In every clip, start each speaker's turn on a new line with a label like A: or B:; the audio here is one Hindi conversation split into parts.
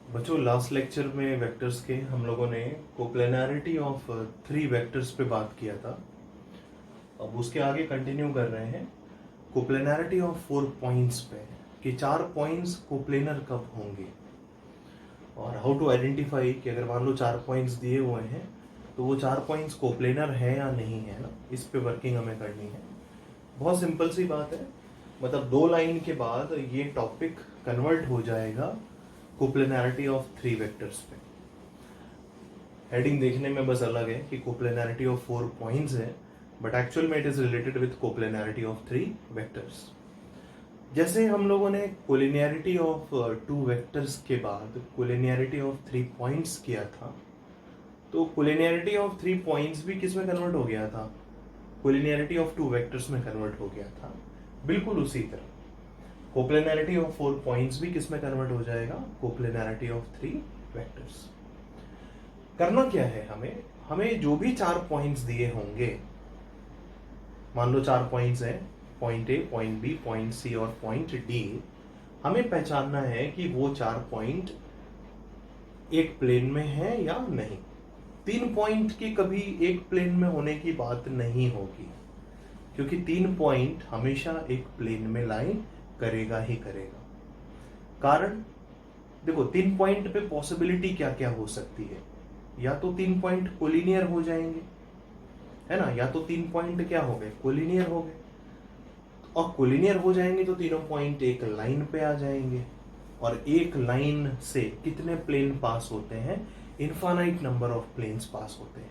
A: बच्चों लास्ट लेक्चर में वेक्टर्स के हम लोगों ने कोप्लेनारिटी ऑफ 3 वेक्टर्स पे बात किया था। अब उसके आगे कंटिन्यू कर रहे हैं कोप्लेनारिटी ऑफ 4 पॉइंट्स पे कि 4 पॉइंट्स कोप्लेनर कब होंगे और हाउ टू आइडेंटिफाई कि अगर मान लो 4 पॉइंट्स दिए हुए हैं तो वो 4 पॉइंट्स कोप्लेनर है या नहीं है ना, इस पे वर्किंग हमें करनी है। बहुत सिंपल सी बात है, मतलब 2 लाइन के बाद ये टॉपिक कन्वर्ट हो जाएगा कोप्लेनारिटी ऑफ 3 वेक्टर्स पे। हेडिंग देखने में बस अलग है कि कोप्लेनारिटी ऑफ 4 पॉइंट्स है, बट एक्चुअल में it is related with coplanarity of 3 vectors. जैसे हम लोगों ने कोलिनियरिटी ऑफ 2 वेक्टर्स के बाद कोलिनियरिटी ऑफ 3 पॉइंट्स किया था, तो कोलिनियरिटी ऑफ 3 पॉइंट्स भी किस में कन्वर्ट हो गया था? कोलिनियरिटी ऑफ 2 वेक्टर्स में कन्वर्ट हो गया था। बिल्कुल उसी तरह कोप्लेनारिटी ऑफ 4 पॉइंट्स भी किस में कन्वर्ट हो जाएगा? Coplanarity of 3 vectors. करना क्या है हमें जो भी 4 पॉइंट्स दिए होंगे, मान लो 4 पॉइंट्स हैं, point A, point B, point C और पॉइंट डी, हमें पहचानना है कि वो 4 पॉइंट एक प्लेन में है या नहीं। 3 पॉइंट की कभी एक प्लेन में होने की बात नहीं होगी, क्योंकि 3 पॉइंट हमेशा एक प्लेन में लाई करेगा ही करेगा। कारण देखो, 3 पॉइंट पे पॉसिबिलिटी क्या क्या हो सकती है? या तो 3 पॉइंट कोलिनियर हो जाएंगे, है ना, या तो 3 पॉइंट क्या हो गए? कोलिनियर हो गए। और कोलिनियर हो जाएंगे तो तीनों पॉइंट एक लाइन पे आ जाएंगे, और एक लाइन से कितने प्लेन पास होते हैं? इनफाइनाइट नंबर ऑफ प्लेन्स पास होते हैं।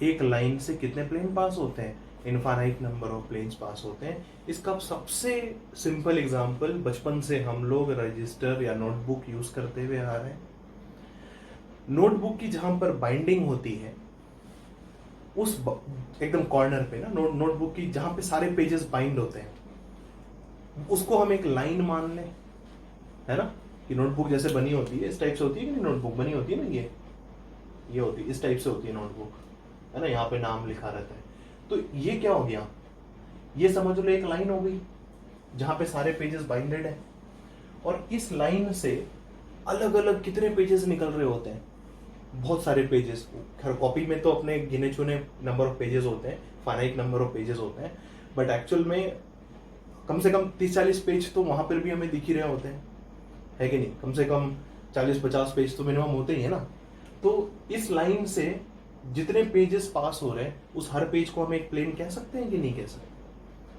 A: एक लाइन से कितने प्लेन पास होते हैं? इनफाइनाइट नंबर ऑफ प्लेन्स पास होते हैं। इसका सबसे सिंपल एग्जांपल बचपन से हम लोग रजिस्टर या नोटबुक यूज करते हुए आ रहे हैं। नोटबुक की जहां पर बाइंडिंग होती है, उस एकदम कॉर्नर पे ना, नोटबुक की जहां पे सारे पेजेस बाइंड होते हैं, उसको हम एक लाइन मान लें, है ना, कि नोटबुक जैसे बनी होती है इस टाइप से होती है कि नहीं, नोटबुक बनी होती है ना, ये होती है, इस टाइप से होती है नोटबुक, है ना, यहाँ पे नाम लिखा रहता है। तो ये क्या हो गया? ये समझ लो एक लाइन हो गई जहां पे सारे पेजेस बाइंडेड है, और इस लाइन से अलग अलग कितने पेजेस निकल रहे होते हैं? बहुत सारे पेजेस। खैर कॉपी में तो अपने गिने चुने नंबर ऑफ पेजेस होते हैं, फाइनाइट नंबर ऑफ पेजेस होते हैं, बट एक्चुअल में कम से कम 30-40 पेज तो वहां पर भी हमें दिख ही रहे होते हैं, है कि नहीं? कम से कम 40-50 पेज तो मिनिमम होते ही है ना। तो इस लाइन से जितने पेजेस पास हो रहे हैं, उस हर पेज को हम एक प्लेन कह सकते हैं कि नहीं कह सकते?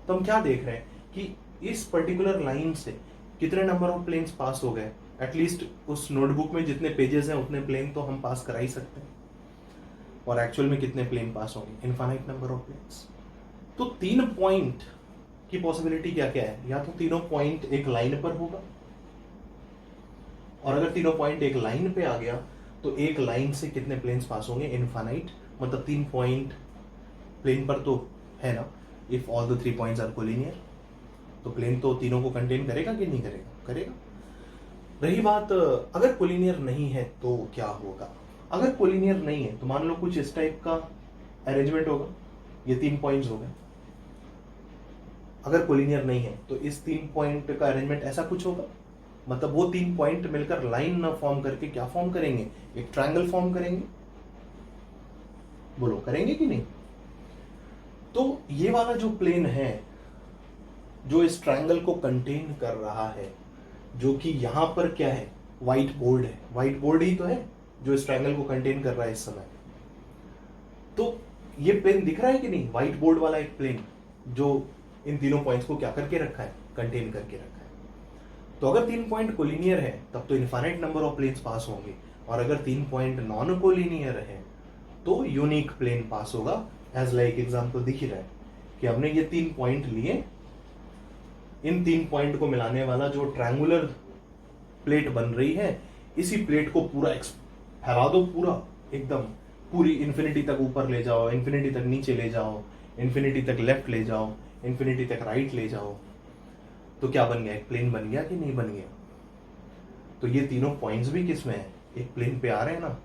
A: तो हम क्या देख रहे हैं कि इस पर्टिकुलर लाइन से कितने नंबर ऑफ प्लेन्स पास हो गए। एटलीस्ट उस नोटबुक में जितने पेजेस हैं उतने प्लेन तो हम पास करा ही सकते हैं, और एक्चुअल में कितने प्लेन पास होंगे? Infinite number of planes. तो 3 पॉइंट की पॉसिबिलिटी क्या क्या है? या तो तीनों पॉइंट एक लाइन पर होगा, और अगर तीनों पॉइंट एक लाइन पे आ गया तो एक लाइन से कितने प्लेन्स पास होंगे? इनफाइनाइट। मतलब 3 पॉइंट प्लेन पर तो है ना, if all the 3 points are collinear, तो प्लेन तो तीनों को कंटेन करेगा कि नहीं करेगा? करेगा। रही बात अगर कोलिनियर नहीं है तो क्या होगा? अगर कोलिनियर नहीं है तो मान लो कुछ इस टाइप का अरेंजमेंट होगा, ये 3 पॉइंट्स हो गए। अगर कोलिनियर नहीं है तो इस 3 पॉइंट का अरेंजमेंट ऐसा कुछ होगा, मतलब वो 3 पॉइंट मिलकर लाइन ना फॉर्म करके क्या फॉर्म करेंगे? एक ट्रायंगल फॉर्म करेंगे। बोलो करेंगे कि नहीं? तो ये वाला जो प्लेन है जो इस ट्रायंगल को कंटेन कर रहा है, जो कि यहां पर क्या है? व्हाइट बोर्ड है। व्हाइट बोर्ड ही तो है जो इस ट्रायंगल को कंटेन कर रहा है इस समय। तो ये प्लेन दिख रहा है कि नहीं? व्हाइट बोर्ड वाला एक प्लेन जो इन तीनों पॉइंट्स को क्या करके रखा है? कंटेन करके रखा है। तो अगर 3 पॉइंट कोलिनियर है तब तो इनफाइनाइट नंबर ऑफ प्लेन्स पास होंगे, और अगर 3 पॉइंट नॉन कोलिनियर है तो यूनिक प्लेन पास होगा। एज लाइक एग्जांपल दिख ही रहा है कि हमने ये 3 पॉइंट लिए, इन 3 पॉइंट को मिलाने वाला जो ट्रायंगुलर प्लेट बन रही है, इसी प्लेट को पूरा फैला दो, पूरा एकदम पूरी इन्फिनिटी तक ऊपर ले जाओ, इन्फिनिटी तक नीचे ले जाओ, इन्फिनिटी तक लेफ्ट ले जाओ, इन्फिनिटी तक राइट ले जाओ, तो क्या बन गया? एक प्लेन बन गया कि नहीं बन गया? तो ये तीनों पॉइंट्स भी किस में है? एक प्लेन पे आ रहे हैं ना।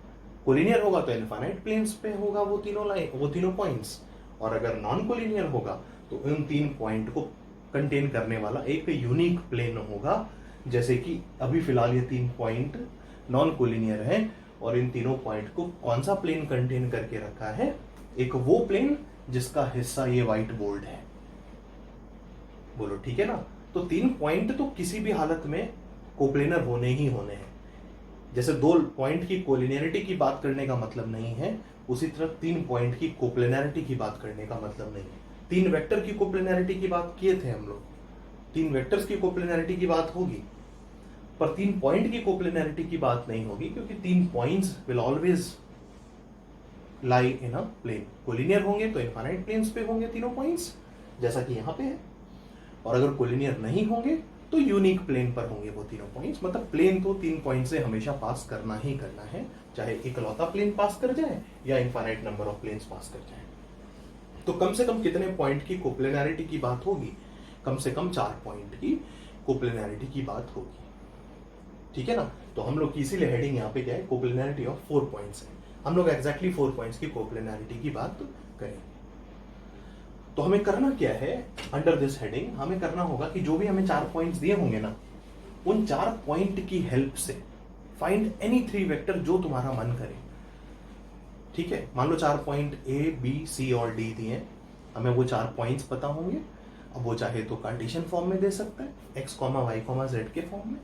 A: कोलिनियर होगा तो इनफाइनाइट प्लेन्स पे होगा वो तीनों पॉइंट्स, और अगर नॉन कोलिनियर होगा तो उन 3 पॉइंट को कंटेन करने वाला एक यूनिक प्लेन होगा, जैसे कि अभी फिलहाल ये 3 पॉइंट नॉन कोलिनियर हैं और इन तीनों पॉइंट को कौन सा प्लेन कंटेन करके रखा है? एक वो प्लेन जिसका हिस्सा ये व्हाइट बोर्ड है। बोलो ठीक है ना? तो 3 पॉइंट तो किसी भी हालत में कोप्लेनर होने ही होने हैं। जैसे 2 पॉइंट की कोलिनियरिटी की बात करने का मतलब नहीं है, उसी तरह 3 पॉइंट की कोप्लेनरिटी की बात करने का मतलब नहीं है। 3 वेक्टर की कोप्लेनरिटी की बात किए थे हम लोग, 3 वेक्टर्स की कोप्लेनरिटी की बात होगी, पर 3 पॉइंट की कोप्लेनरिटी की बात नहीं होगी, क्योंकि 3 points will always lie in a plane. Collinear होंगे तो इनफाइनाइट प्लेन्स पे होंगे तीनों पॉइंट्स, जैसा कि यहां पे है, और अगर कोलिनियर नहीं होंगे तो यूनिक प्लेन पर होंगे वो तीनों पॉइंट्स। मतलब प्लेन तो 3 पॉइंट से हमेशा पास करना ही करना है, चाहे इकलौता प्लेन पास कर जाए या इनफाइनाइट नंबर ऑफ प्लेन्स पास कर जाए। तो कम से कम कितने पॉइंट की कोप्लेनरिटी की बात होगी? कम से कम 4 पॉइंट की कोप्लेनरिटी की बात होगी, ठीक है ना? तो हम लोग की इसीलिए हेडिंग यहाँ पे क्या है? कोप्लेनरिटी ऑफ 4 पॉइंट्स है। हम लोग एग्जैक्टली 4 पॉइंट्स की कोप्लेनरिटी की बात करेंगे। तो हमें करना क्या है? अंडर दिस हेडिंग हमें करना होगा कि जो भी हमें 4 पॉइंट्स दिए होंगे ना, उन 4 पॉइंट की हेल्प से फाइंड एनी 3 वेक्टर जो तुम्हारा मन करे, ठीक है? मान लो 4 पॉइंट A, B, C और D दिए हैं, हमें वो 4 पॉइंट्स पता होंगे। अब वो चाहे तो कार्टेशियन फॉर्म में दे सकता है, x, y, z के फॉर्म में,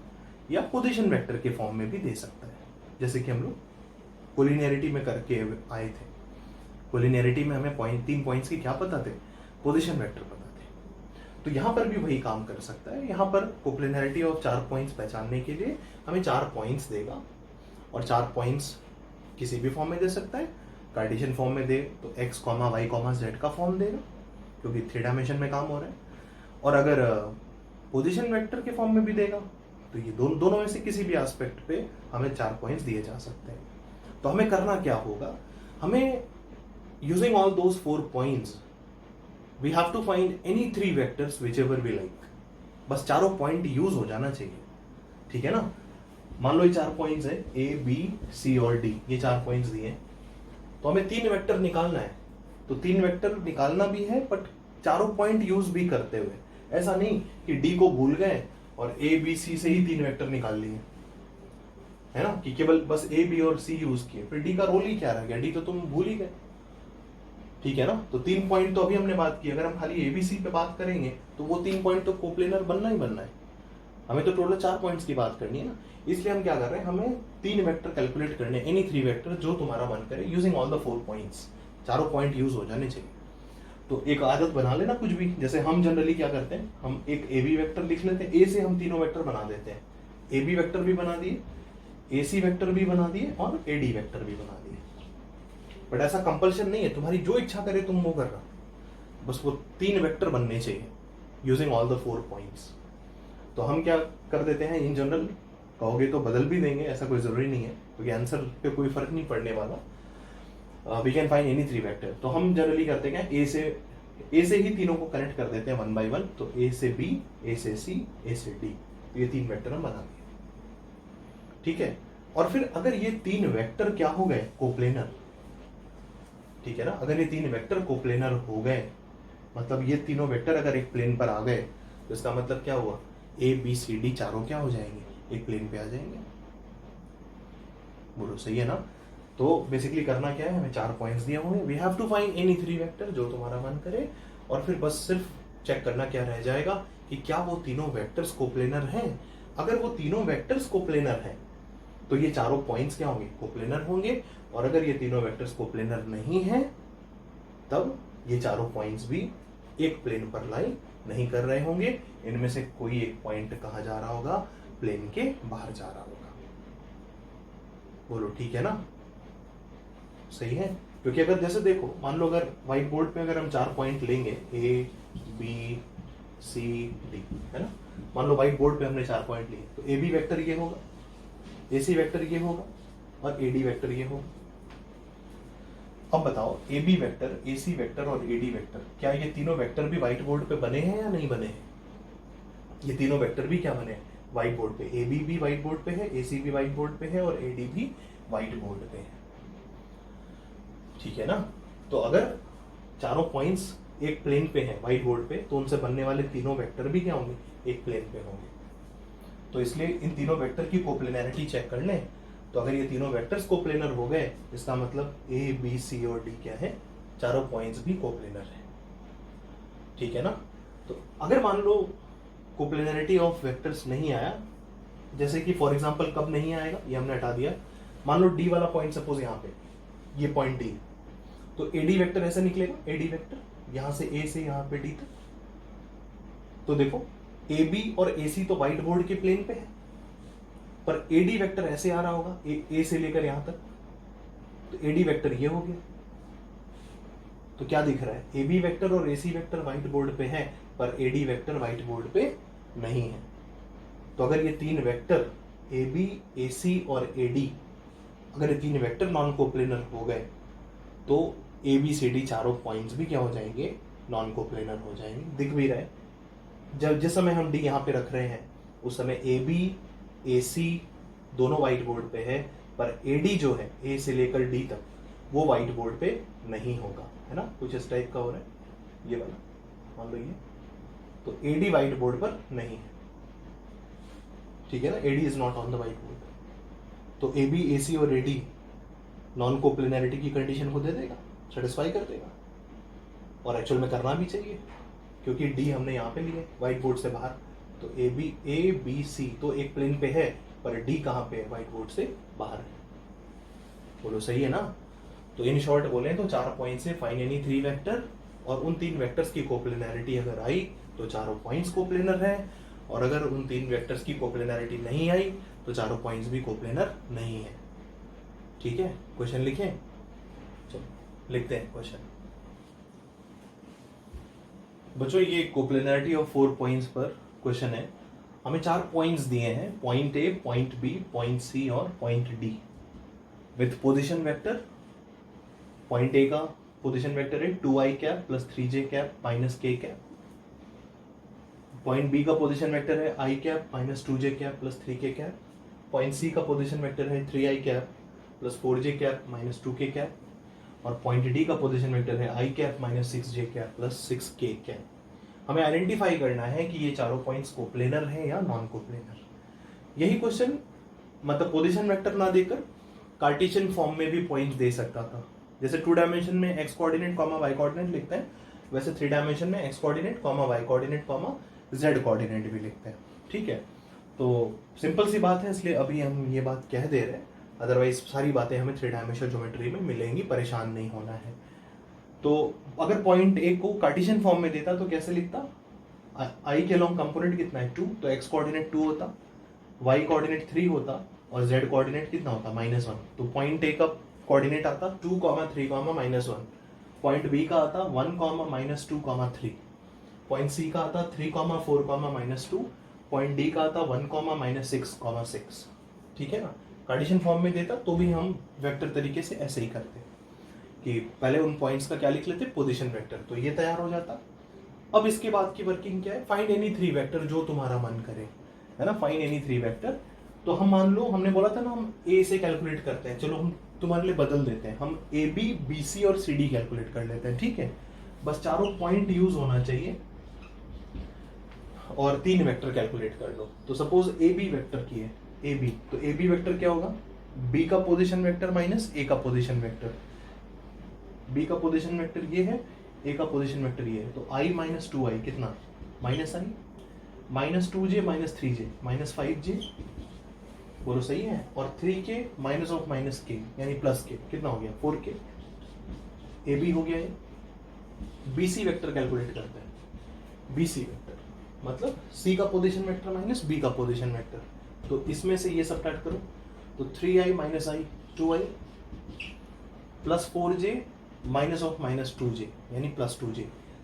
A: या पोजीशन वेक्टर के फॉर्म में भी दे सकता है, जैसे कि हम लोग कोलिनियरिटी में करके आए थे। कोलिनियरिटी में हमें 3 पॉइंट्स की क्या पता थे? पोजीशन वेक्टर पता थे। तो यहां पर भी वही काम कर सकता है। यहां पर कोप्लेनरिटी ऑफ 4 पॉइंट्स पहचानने के लिए हमें 4 पॉइंट्स देगा, और 4 पॉइंट्स किसी भी फॉर्म में दे सकता है। कार्टेशियन फॉर्म में दे तो x, y, z का फॉर्म देगा, क्योंकि 3 डायमेंशन में काम हो रहा है। और अगर पोजीशन वेक्टर के फॉर्म में भी देगा तो ये दोनों में से किसी भी एस्पेक्ट पे हमें 4 पॉइंट्स दिए जा सकते हैं। तो हमें करना क्या होगा? हमें using all those 4 points we have to find any 3 vectors whichever we like. बस चारों पॉइंट यूज हो जाना चाहिए, ठीक है ना? मान लो ये 4 पॉइंट्स है A, B, C और D, ये 4 पॉइंट्स दिए हैं, तो हमें 3 वेक्टर निकालना है। तो 3 वेक्टर निकालना भी है, बट चारों पॉइंट यूज भी करते हुए। ऐसा नहीं कि D को भूल गए और A, B, C से ही 3 वेक्टर निकाल लिए, है ना? कि केवल बस A, B और C यूज किए, फिर D का रोल ही क्या रह गया? D तो तुम भूल ही गए, ठीक है ना? तो 3 पॉइंट तो अभी हमने बात की। अगर हम खाली ABC पे बात करेंगे तो वो 3 पॉइंट तो कोप्लेनर बनना ही बनना है। हमें तो टोटल 4 पॉइंट्स की बात करनी है ना, इसलिए हम क्या कर रहे हैं? हमें 3 वेक्टर कैलकुलेट करने, एनी 3 वेक्टर जो तुम्हारा मन करे, यूजिंग ऑल द 4 पॉइंट्स। चारों पॉइंट यूज हो जाने चाहिए। तो एक आदत बना लेना कुछ भी, जैसे हम जनरली क्या करते हैं, हम एक AB वेक्टर लिख लेते हैं, A से हम तीनों वेक्टर बना देते हैं। AB वेक्टर भी बना दिए, AC वेक्टर भी बना दिए और AD वेक्टर भी बना दिए। बट ऐसा कंपल्शन नहीं है, तुम्हारी जो इच्छा करे तुम वो कर रहा, बस वो 3 वेक्टर बनने चाहिए यूजिंग ऑल द 4 पॉइंट्स। तो हम क्या कर देते हैं, इन जनरल कहोगे तो बदल भी देंगे, ऐसा कोई जरूरी नहीं है, क्योंकि आंसर पे कोई फर्क नहीं पड़ने वाला। We can find any 3 vector. तो हम जनरली करते हैं A से ही तीनों को कनेक्ट कर देते हैं 1 by 1। तो A से B, A से C, A से D, तो ये 3 वेक्टर हम बना दिए, ठीक है? और फिर अगर ये 3 वेक्टर क्या हो गए? कोप्लेनर, ठीक है ना? अगर ये 3 वेक्टर कोप्लेनर हो गए, मतलब ये तीनों वेक्टर अगर एक प्लेन पर आ गए, तो इसका मतलब क्या हुआ? A, B, C, D चारों क्या हो जाएंगे? एक प्लेन पे आ जाएंगे। बोलो सही है ना? तो बेसिकली करना क्या है? हमें 4 पॉइंट्स दिए होंगे, we have to find any 3 vector जो तुम्हारा मन करे, और फिर बस सिर्फ चेक करना क्या रह जाएगा कि क्या वो तीनों वेक्टर्स कोप्लेनर हैं। अगर वो तीनों वेक्टर्स कोप्लेनर हैं तो ये चारों पॉइंट्स क्या होंगे? कोप्लेनर होंगे। और अगर ये तीनों वेक्टर्स कोप्लेनर नहीं है, तब ये चारों पॉइंट्स भी एक प्लेन पर लाई नहीं कर रहे होंगे। इनमें से कोई एक पॉइंट कहाँ जा रहा होगा? प्लेन के बाहर जा रहा होगा। बोलो ठीक है ना? सही है? क्योंकि अगर जैसे देखो, मान लो अगर व्हाइट बोर्ड पे अगर हम 4 पॉइंट लेंगे A, B, C, D, है ना? मान लो व्हाइट बोर्ड पे हमने 4 पॉइंट लिए, तो AB वेक्टर ये होगा, AC वेक्टर ये होगा और AD वेक्टर ये होगा। अब बताओ, AB वेक्टर, AC वेक्टर और AD वेक्टर, क्या ये तीनों वेक्टर भी व्हाइट बोर्ड पे बने हैं या नहीं बने हैं? ये तीनों वेक्टर भी क्या बने हैं? व्हाइट बोर्ड पे। AB भी व्हाइट बोर्ड पे है, AC भी व्हाइट बोर्ड पे है और AD भी व्हाइट बोर्ड पे है, ठीक है ना? तो अगर चारों पॉइंट्स एक प्लेन पे हैं व्हाइट बोर्ड पे, तो उनसे बनने वाले तीनों वेक्टर भी क्या होंगे? एक प्लेन पे होंगे। तो इसलिए इन तीनों वेक्टर की कोप्लेनैरिटी चेक कर लें। तो अगर ये तीनों वेक्टर्स कोप्लेनर हो गए, इसका मतलब ए बी सी और डी क्या है, चारों पॉइंट्स भी कोप्लेनर है। ठीक है ना। तो अगर मान लो कोप्लेनैरिटी ऑफ वेक्टर्स नहीं आया, जैसे कि फॉर एग्जांपल कब नहीं आएगा, ये हमने हटा दिया। मान लो डी वाला पॉइंट सपोज यहाँ पे, ये पॉइंट डी, तो एडी वेक्टर ऐसे निकलेगा, एडी वेक्टर यहां से ए से यहाँ पे डी तक। तो देखो ए बी और ए सी तो व्हाइट बोर्ड के प्लेन पे है, पर एडी वेक्टर ऐसे आ रहा होगा ए से लेकर यहां तक, तो एडी वेक्टर ये हो गया। तो क्या दिख रहा है, ए बी वेक्टर और ए सी वेक्टर व्हाइट बोर्ड पे है, पर एडी वेक्टर व्हाइट बोर्ड पे नहीं है। तो अगर ये तीन वेक्टर ए बी ए सी और ए डी, अगर ये तीन वेक्टर नॉन कोप्लेनर हो गए, तो ए बी सी डी चारों पॉइंट्स भी क्या हो जाएंगे, नॉन कोप्लेनर हो जाएंगे। दिख भी रहा है, जब जिस समय हम डी यहाँ पे रख रहे हैं उस समय ए बी ए सी दोनों व्हाइट बोर्ड पे है, पर ए डी जो है ए से लेकर डी तक वो व्हाइट बोर्ड पे नहीं होगा, है ना। कुछ इस टाइप का हो रहा है ये वाला, मान लो ये, तो ए डी व्हाइट बोर्ड पर नहीं है। ठीक है ना, A D is not on the white board. तो ए बी ए सी और ए डी नॉन कोप्लेनैरिटी की कंडीशन को दे देगा, सेटिस्फाई कर देगा, और एक्चुअल में करना भी चाहिए, क्योंकि डी हमने यहाँ पे लिए व्हाइट बोर्ड से बाहर। तो ए बी सी तो एक प्लेन पे है, पर डी कहाँ पे है, व्हाइट बोर्ड से बाहर है। बोलो सही है ना। तो इन शॉर्ट बोले तो 4 पॉइंट से फाइंड एनी 3 वेक्टर, और उन 3 वेक्टर्स की कोप्लेनैरिटी अगर आई तो चारों पॉइंट्स कोप्लेनर है, और अगर उन 3 वेक्टर्स की कोप्लेनैरिटी नहीं आई तो चारों पॉइंट्स भी कोप्लेनर नहीं है। ठीक है, क्वेश्चन लिखें, चलो लिखते हैं क्वेश्चन। बच्चों ये कोप्लेनैरिटी ऑफ 4 पॉइंट्स पर क्वेश्चन है। हमें 4 पॉइंट्स दिए हैं, point A, point B, point C और point D, with position vector. Point A का पोजीशन वेक्टर है 2i cap plus 3j cap minus k cap. Point B का पोजीशन वेक्टर है i cap minus 2j cap plus 3k cap. Point C का पोजीशन वेक्टर है 3i cap plus 4j cap minus 2k cap. और पॉइंट डी का पोजीशन वेक्टर है i cap minus 6j cap plus 6k cap. हमें आइडेंटिफाई करना है कि ये चारों पॉइंट्स कोप्लेनर हैं या नॉन कोप्लेनर। यही क्वेश्चन मतलब पोजीशन वेक्टर ना देकर कार्टेशियन फॉर्म में भी पॉइंट्स दे सकता था। जैसे 2 डायमेंशन में x coordinate comma y coordinate लिखते हैं, वैसे 3 डायमेंशन में x coordinate comma y coordinate comma z coordinate भी लिखते हैं। ठीक है, तो सिंपल सी बात है, इसलिए अभी हम ये बात कह दे रहे हैं, अदरवाइज सारी बातें हमें 3 डायमेंशनल ज्योमेट्री में मिलेंगी, परेशान नहीं होना है। तो अगर पॉइंट ए को कार्टेशियन फॉर्म में देता तो कैसे लिखता, आई के लॉन्ग कंपोनेंट कितना है 2, तो एक्स कोऑर्डिनेट 2 होता, वाई कोऑर्डिनेट 3 होता और जेड कोऑर्डिनेट कितना होता -1। तो पॉइंट ए का कोऑर्डिनेट आता 2, 3, -1। पॉइंट बी का आता 1, -2, 3। पॉइंट सी का आता 3, 4, -2। पॉइंट डी का आता 1, -6, 6। ठीक है ना। कार्टेशियन फॉर्म में देता तो भी हम वेक्टर तरीके से ऐसे ही करते कि पहले उन पॉइंट्स का क्या लिख लेते, पोजीशन वेक्टर, तो ये तैयार हो जाता। अब इसके बाद की वर्किंग क्या है, फाइंड एनी 3 वेक्टर जो तुम्हारा मन करे, है ना, फाइंड एनी 3 वेक्टर। तो हम मान लो हमने बोला था ना हम ए से कैलकुलेट करते हैं, चलो हम तुम्हारे लिए बदल देते हैं, हम ए बी बी सी और सी डी कैलकुलेट कर लेते हैं। ठीक है, बस चारों पॉइंट यूज होना चाहिए और 3 वेक्टर कैलकुलेट कर लो। तो सपोज ए बी वेक्टर की है, ए बी, तो ए बी वेक्टर क्या होगा, बी का पोजीशन वेक्टर माइनस ए का पोजीशन वेक्टर। बी का पोजीशन वेक्टर ये है, ए का पोजीशन वेक्टर ये है, तो i माइनस 2i कितना, -i, -2j minus 3j minus 5j, बोलो सही है, और 3k minus of minus k यानी प्लस k, कितना हो गया 4k। ए बी हो गया ये। बी सी वेक्टर कैलकुलेट करते हैं, बी सी वेक्टर मतलब सी का पोजीशन वेक्टर माइनस बी का पोजीशन वेक्टर, तो इसमें से ये सब्ट्रैक्ट करो, तो 3i minus i 2i plus 4j minus of minus 2j यानी प्लस 2j,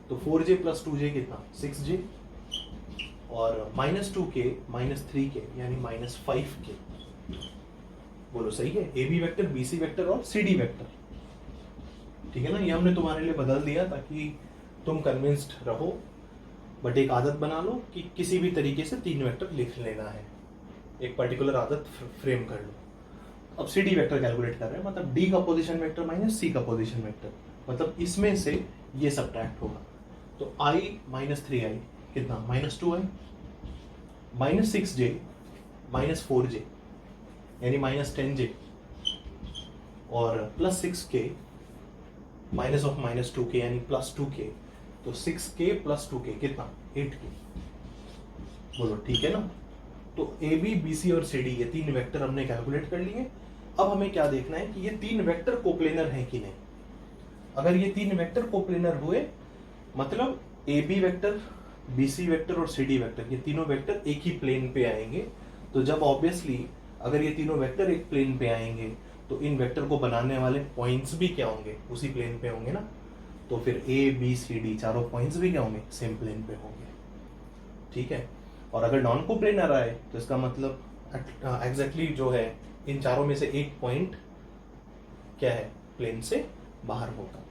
A: तो 4j प्लस 2j कितना 6j, और माइनस 2k माइनस 3k यानी माइनस 5k। बोलो सही है, A B vector, B C vector और सी डी वेक्टर। ठीक है ना, ये हमने तुम्हारे लिए बदल दिया ताकि तुम कन्विंस्ड रहो, बट एक आदत बना लो कि किसी भी तरीके से 3 वेक्टर लिख लेना है, एक पर्टिकुलर आदत फ्रेम कर लो। अब सी डी वेक्टर कैलकुलेट कर रहे हैं, मतलब डी का पोजीशन वेक्टर माइनस सी का पोजीशन वेक्टर, मतलब इसमें से ये सब्ट्रैक्ट होगा, तो i माइनस 3i कितना -2i, -6j -4j यानी -10j और +6k माइनस ऑफ -2k यानी +2k, तो 6k + 2k कितना 8k। बोलो ठीक है ना। तो ए बी बी सी और सी डी ये 3 वेक्टर हमने कैलकुलेट कर लिए। अब हमें क्या देखना है कि ये 3 वेक्टर कोप्लेनर हैं कि नहीं। अगर ये 3 वेक्टर कोप्लेनर हुए मतलब A B vector, B C vector और सी डी वेक्टर, ये तीनों वेक्टर एक ही प्लेन पे आएंगे। तो जब ऑब्वियसली अगर ये तीनों वेक्टर एक प्लेन पे आएंगे तो इन वेक्टर को बनाने वाले पॉइंट्स भी क्या होंगे, उसी प्लेन पे होंगे ना। तो फिर ए बी सी डी चारों पॉइंट्स भी क्या होंगे, सेम प्लेन पे होंगे। ठीक है। और अगर नॉन कोप्लेनर आए तो इसका मतलब एग्जैक्टली जो है इन चारों में से एक पॉइंट क्या है, प्लेन से बाहर होगा।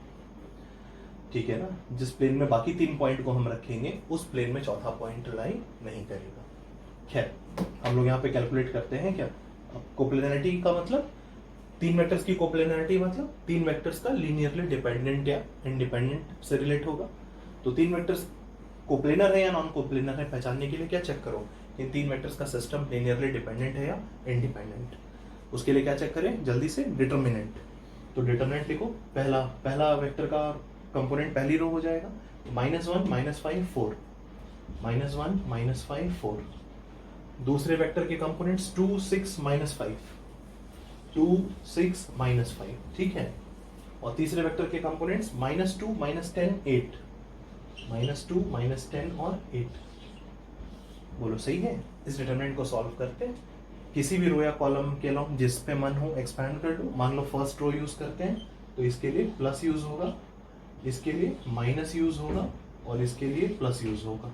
A: ठीक है ना। जिस प्लेन में बाकी 3 पॉइंट को हम रखेंगे उस प्लेन में चौथा पॉइंट लाई नहीं करेगा। खैर हम लोग यहाँ पे कैलकुलेट करते हैं क्या। अब कोप्लेनरिटी का मतलब 3 वेक्टर्स की कोप्लेनरिटी मतलब 3 वेक्टर्स का लीनियरली डिपेंडेंट या इंडिपेंडेंट से रिलेट होगा। तो 3 वेक्टर्स कोप्लेनर है या नॉन कोप्लेनर है पहचानने के लिए क्या चेक करो, इन 3 वेक्टर्स का सिस्टम लीनियरली डिपेंडेंट है या इंडिपेंडेंट। उसके लिए क्या चेक करें जल्दी से, डिटर्मिनेंट। तो डिटर्मिनेंट लिखो, पहला वेक्टर का कंपोनेंट पहली रो हो जाएगा, -1 -5 4, -1 -5 4। दूसरे वेक्टर के कंपोनेंट्स 2 6 -5, 2 6 -5। ठीक है। और तीसरे वेक्टर के कंपोनेंट्स -2 -10 8, -2 -10 और 8। बोलो सही है। इस डिटरमिनेंट को सॉल्व करते हैं, किसी भी रो या कॉलम के लो जिस पे मन हो एक्सपैंड कर लो। मान लो फर्स्ट रो यूज करते हैं तो इसके लिए प्लस यूज होगा, इसके लिए माइनस यूज होगा और इसके लिए प्लस यूज होगा,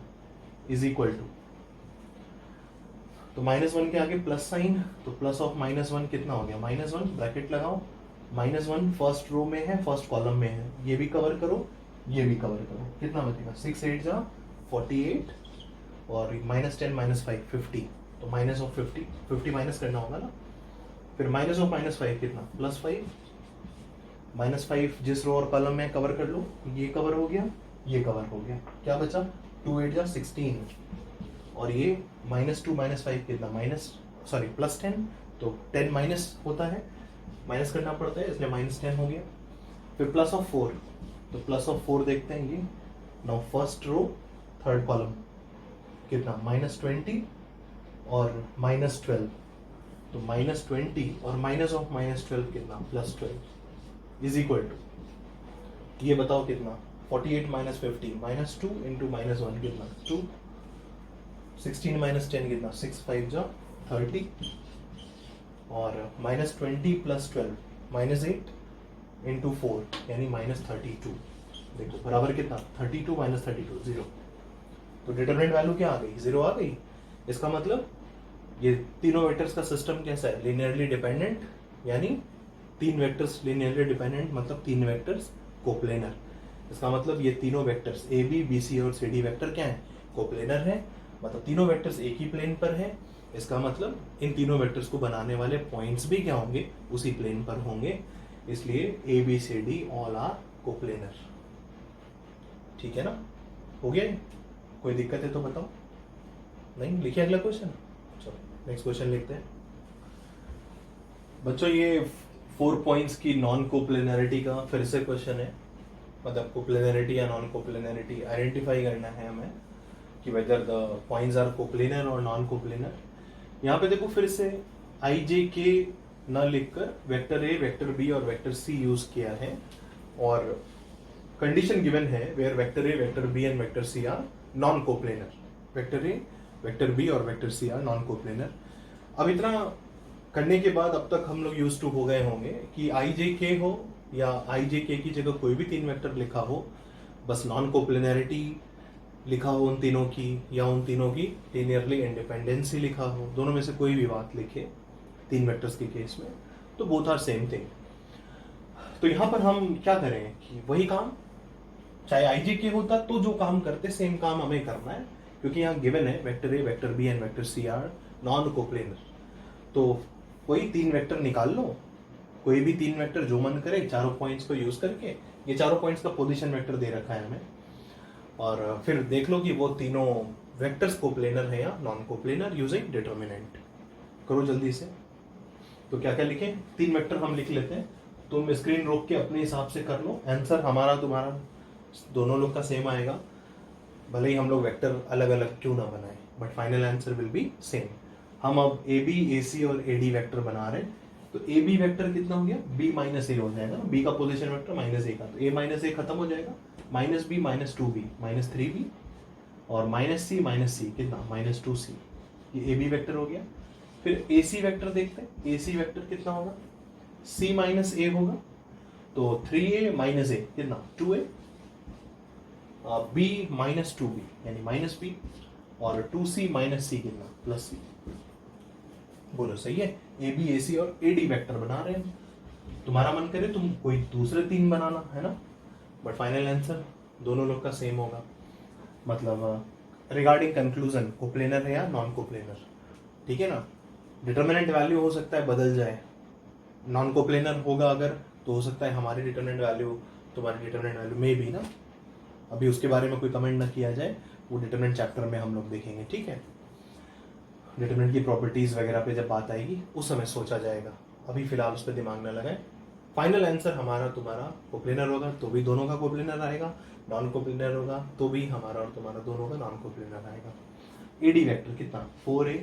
A: इज इक्वल टू। तो -1 के आगे प्लस साइन, तो प्लस ऑफ -1 कितना हो गया, -1 ब्रैकेट लगाओ। -1 फर्स्ट रो में है, फर्स्ट कॉलम में है, ये भी कवर करो, ये भी कवर करो। कितना बचेगा, 6 8 जा 48 और -10 -5 50, तो माइनस ऑफ 50 माइनस करना होगा ना। फिर माइनस ऑफ -5 कितना, +5, -5 जिस रो और कॉलम में कवर कर लो, ये कवर हो गया, ये कवर हो गया। क्या बचा, 2 8 जा 16 और ये -2 -5 कितना, +10, तो 10 माइनस होता है, माइनस करना पड़ता है इसलिए -10 हो गया। फिर प्लस ऑफ 4, तो प्लस ऑफ 4 देखते हैं ये। Now first row third column कितना, -20 और -12, तो -20 और माइनस ऑफ -12 कितना, +12, इज इक्वल टू, ये बताओ कितना, 48 - 50 -2 इंटू -1 कितना 2, 16 - 10 कितना, 6 5 जा 30 और -20 + 12 -8 इंटू 4 यानी -32। देखो बराबर कितना, 32 - 32 0। तो डिटरमिनेंट वैल्यू क्या आ गई, 0 आ गई। इसका मतलब ये तीनों वेक्टर्स का सिस्टम कैसा है, लीनियरली डिपेंडेंट, यानी 3 वेक्टर्स लीनियरली डिपेंडेंट मतलब 3 वेक्टर्स कोप्लेनर। इसका मतलब ये तीनों vectors A B B C और सी डी वेक्टर क्या है, कोप्लेनर है, मतलब तीनों वेक्टर्स एक ही प्लेन पर है। इसका मतलब इन तीनों वेक्टर्स को बनाने वाले पॉइंट्स भी क्या होंगे, उसी प्लेन पर होंगे, इसलिए A B C D all are coplanar. ठीक है ना, हो गया। कोई दिक्कत है तो बताओ, नहीं लिखिए अगला क्वेश्चन। चलो नेक्स्ट क्वेश्चन लिखते हैं बच्चों। ये 4 पॉइंट्स की नॉन कोप्लेनरिटी का फिर से क्वेश्चन है, मतलब कोप्लेनरिटी या नॉन कोप्लेनरिटी आइडेंटिफाई करना है हमें कि whether the points are coplanar और नॉन कोप्लेनर। यहाँ पे देखो फिर से आई जे के न लिखकर वेक्टर ए, वेक्टर बी और वेक्टर सी यूज किया है और कंडीशन गिवन है where vector A, vector B and vector C are non coplanar. Vector A, vector B और vector C are non coplanar. अब इतना करने के बाद अब तक हम लोग यूज टू हो गए होंगे कि आई जे के हो या आई जे के की जगह कोई भी 3 वेक्टर लिखा हो, बस नॉन कोप्लेनरिटी लिखा हो उन तीनों की, या उन तीनों की लीनियरली इंडिपेंडेंसी लिखा हो, दोनों में से कोई भी बात लिखे 3 वेक्टर्स के केस में, तो बोथ आर सेम थिंग। तो यहाँ पर हम क्या करें कि वही काम, चाहे आई जे के होता तो जो काम करते सेम काम हमें करना है, क्योंकि यहाँ गिवन है vector A, vector B and vector C are non coplanar. तो कोई 3 वेक्टर निकाल लो, कोई भी 3 वेक्टर जो मन करे, चारों पॉइंट्स को यूज करके। ये चारों पॉइंट्स का पोजीशन वेक्टर दे रखा है हमें, और फिर देख लो कि वो तीनों वेक्टर्स कोप्लेनर है या नॉन कोप्लेनर यूजिंग डिटर्मिनेंट। करो जल्दी से। तो क्या क्या लिखें, 3 वेक्टर हम लिख लेते हैं, तुम स्क्रीन रोक के अपने हिसाब से कर लो। आंसर हमारा तुम्हारा दोनों लोग का सेम आएगा, भले ही हम लोग वेक्टर अलग अलग क्यों ना बनाए, but final answer will be same. हम अब ए बी, ए सी और ए डी वेक्टर बना रहे हैं। तो ए बी वेक्टर कितना हो गया, बी माइनस ए हो जाएगा, बी का पोजीशन वेक्टर माइनस ए का, तो ए माइनस ए खत्म हो जाएगा, minus B minus 2b minus 3b और माइनस सी कितना माइनस 2c, ये ए बी वेक्टर हो गया। फिर ए सी वेक्टर देखते हैं, ए सी वेक्टर कितना होगा, c माइनस ए होगा, तो 3a माइनस ए कितना 2a, b माइनस 2b यानी माइनस b और 2c माइनस c कितना प्लस c। बोलो सही है, ए बी, ए सी और ए डी वेक्टर बना रहे हैं। तुम्हारा मन करे तुम कोई दूसरे 3 बनाना है ना, बट फाइनल आंसर दोनों लोग का सेम होगा। मतलब रिगार्डिंग कंक्लूजन कोप्लेनर है या नॉन कोप्लेनर, ठीक है ना। डिटर्मिनेंट वैल्यू हो सकता है बदल जाए, नॉन कोप्लेनर होगा अगर तो हो सकता है हमारी डिटर्मिनेंट वैल्यू तुम्हारी डिटर्मिनेंट वैल्यू में भी ना, अभी उसके बारे में कोई कमेंट ना किया जाए, वो डिटर्मिनेंट चैप्टर में हम लोग देखेंगे, ठीक है। डिटर्मिनेंट की प्रॉपर्टीज वगैरह पे जब बात आएगी उस समय सोचा जाएगा, अभी फिलहाल उस पर दिमाग न लगाए। फाइनल आंसर हमारा तुम्हारा कोप्लेनर होगा तो भी दोनों का कोप्लेनर आएगा, नॉन कोप्लेनर होगा तो भी हमारा और तुम्हारा दोनों का नॉन कोप्लेनर आएगा। ए डी वेक्टर कितना 4a,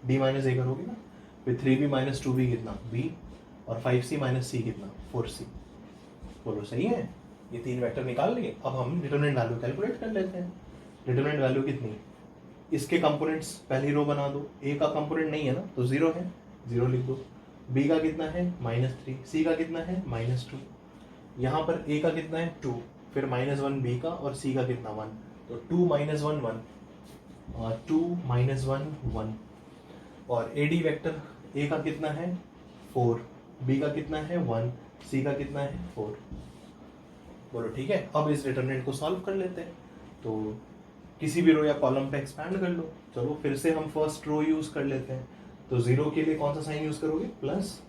A: डी माइनस ए करोगे ना, फिर 3b माइनस 2b कितना b और 5c माइनस c कितना 4c। बोलो सही है, ये 3 वेक्टर निकाल लिए। अब हम डिटरमिनेंट वैल्यू कैलकुलेट कर लेते हैं। डिटरमिनेंट वैल्यू कितनी, इसके कंपोनेंट्स पहली रो बना दो, ए का कंपोनेंट नहीं है ना तो 0 है, 0 लिख दो। बी का कितना है -3, सी का कितना है -2, यहाँ पर ए का कितना है 2, फिर -1 बी का और सी का कितना 1, तो 2 - 1 1 और 2 - 1 1। और ए डी वेक्टर ए का कितना है 4, बी का कितना है 1, सी का कितना है 4। बोलो ठीक है। अब इस डिटरमिनेंट को सॉल्व कर लेते हैं, तो किसी भी रो या कॉलम पे एक्सपैंड कर लो। चलो फिर से हम फर्स्ट रो यूज कर लेते हैं, तो 0 के लिए कौन सा साइन यूज करोगे प्लस,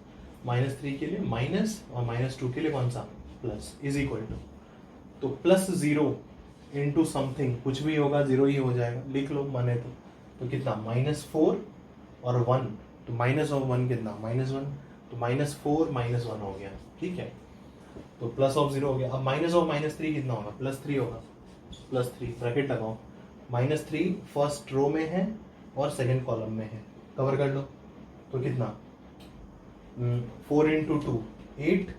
A: -3 के लिए माइनस और -2 के लिए कौन सा प्लस, इज इक्वल टू, तो +0 इंटू समथिंग कुछ भी होगा 0 ही हो जाएगा, लिख लो माने तो कितना -4 और 1, तो माइनस ऑफ 1 कितना -1, तो -4 -1 हो गया, ठीक है। तो प्लस ऑफ 0 हो गया। अब माइनस ऑफ -3 कितना होगा, +3 होगा, +3 ब्रैकेट लगाओ, -3 फर्स्ट रो में है और सेकंड कॉलम में है, कवर कर लो। तो कितना 4 इंटू 2 8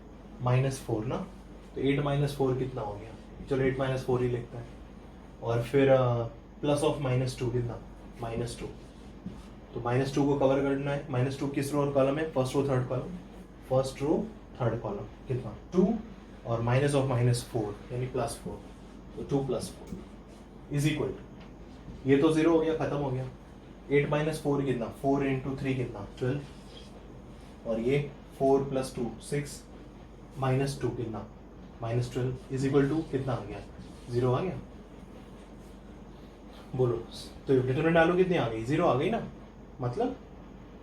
A: -4 ना, तो 8 - 4 कितना हो गया, चलो 8 - 4 ही लिखता है। और फिर प्लस ऑफ -2 कितना -2, तो -2 को कवर करना है। -2 किस रो और कॉलम है, first row third column, first row third column कितना 2 और माइनस ऑफ -4 यानी +4, तो 2 + 4 इज इक्वल टू, ये तो 0 हो गया, खत्म हो गया। 8 - 4 कितना 4 इंटू 3 कितना 12 और ये 4 + 2 6 -2 कितना -12 इज इक्वल टू कितना आ गया 0 आ गया। बोलो तो डिटरमिनेंट वैल्यू कितनी आ गई 0 आ गई ना, मतलब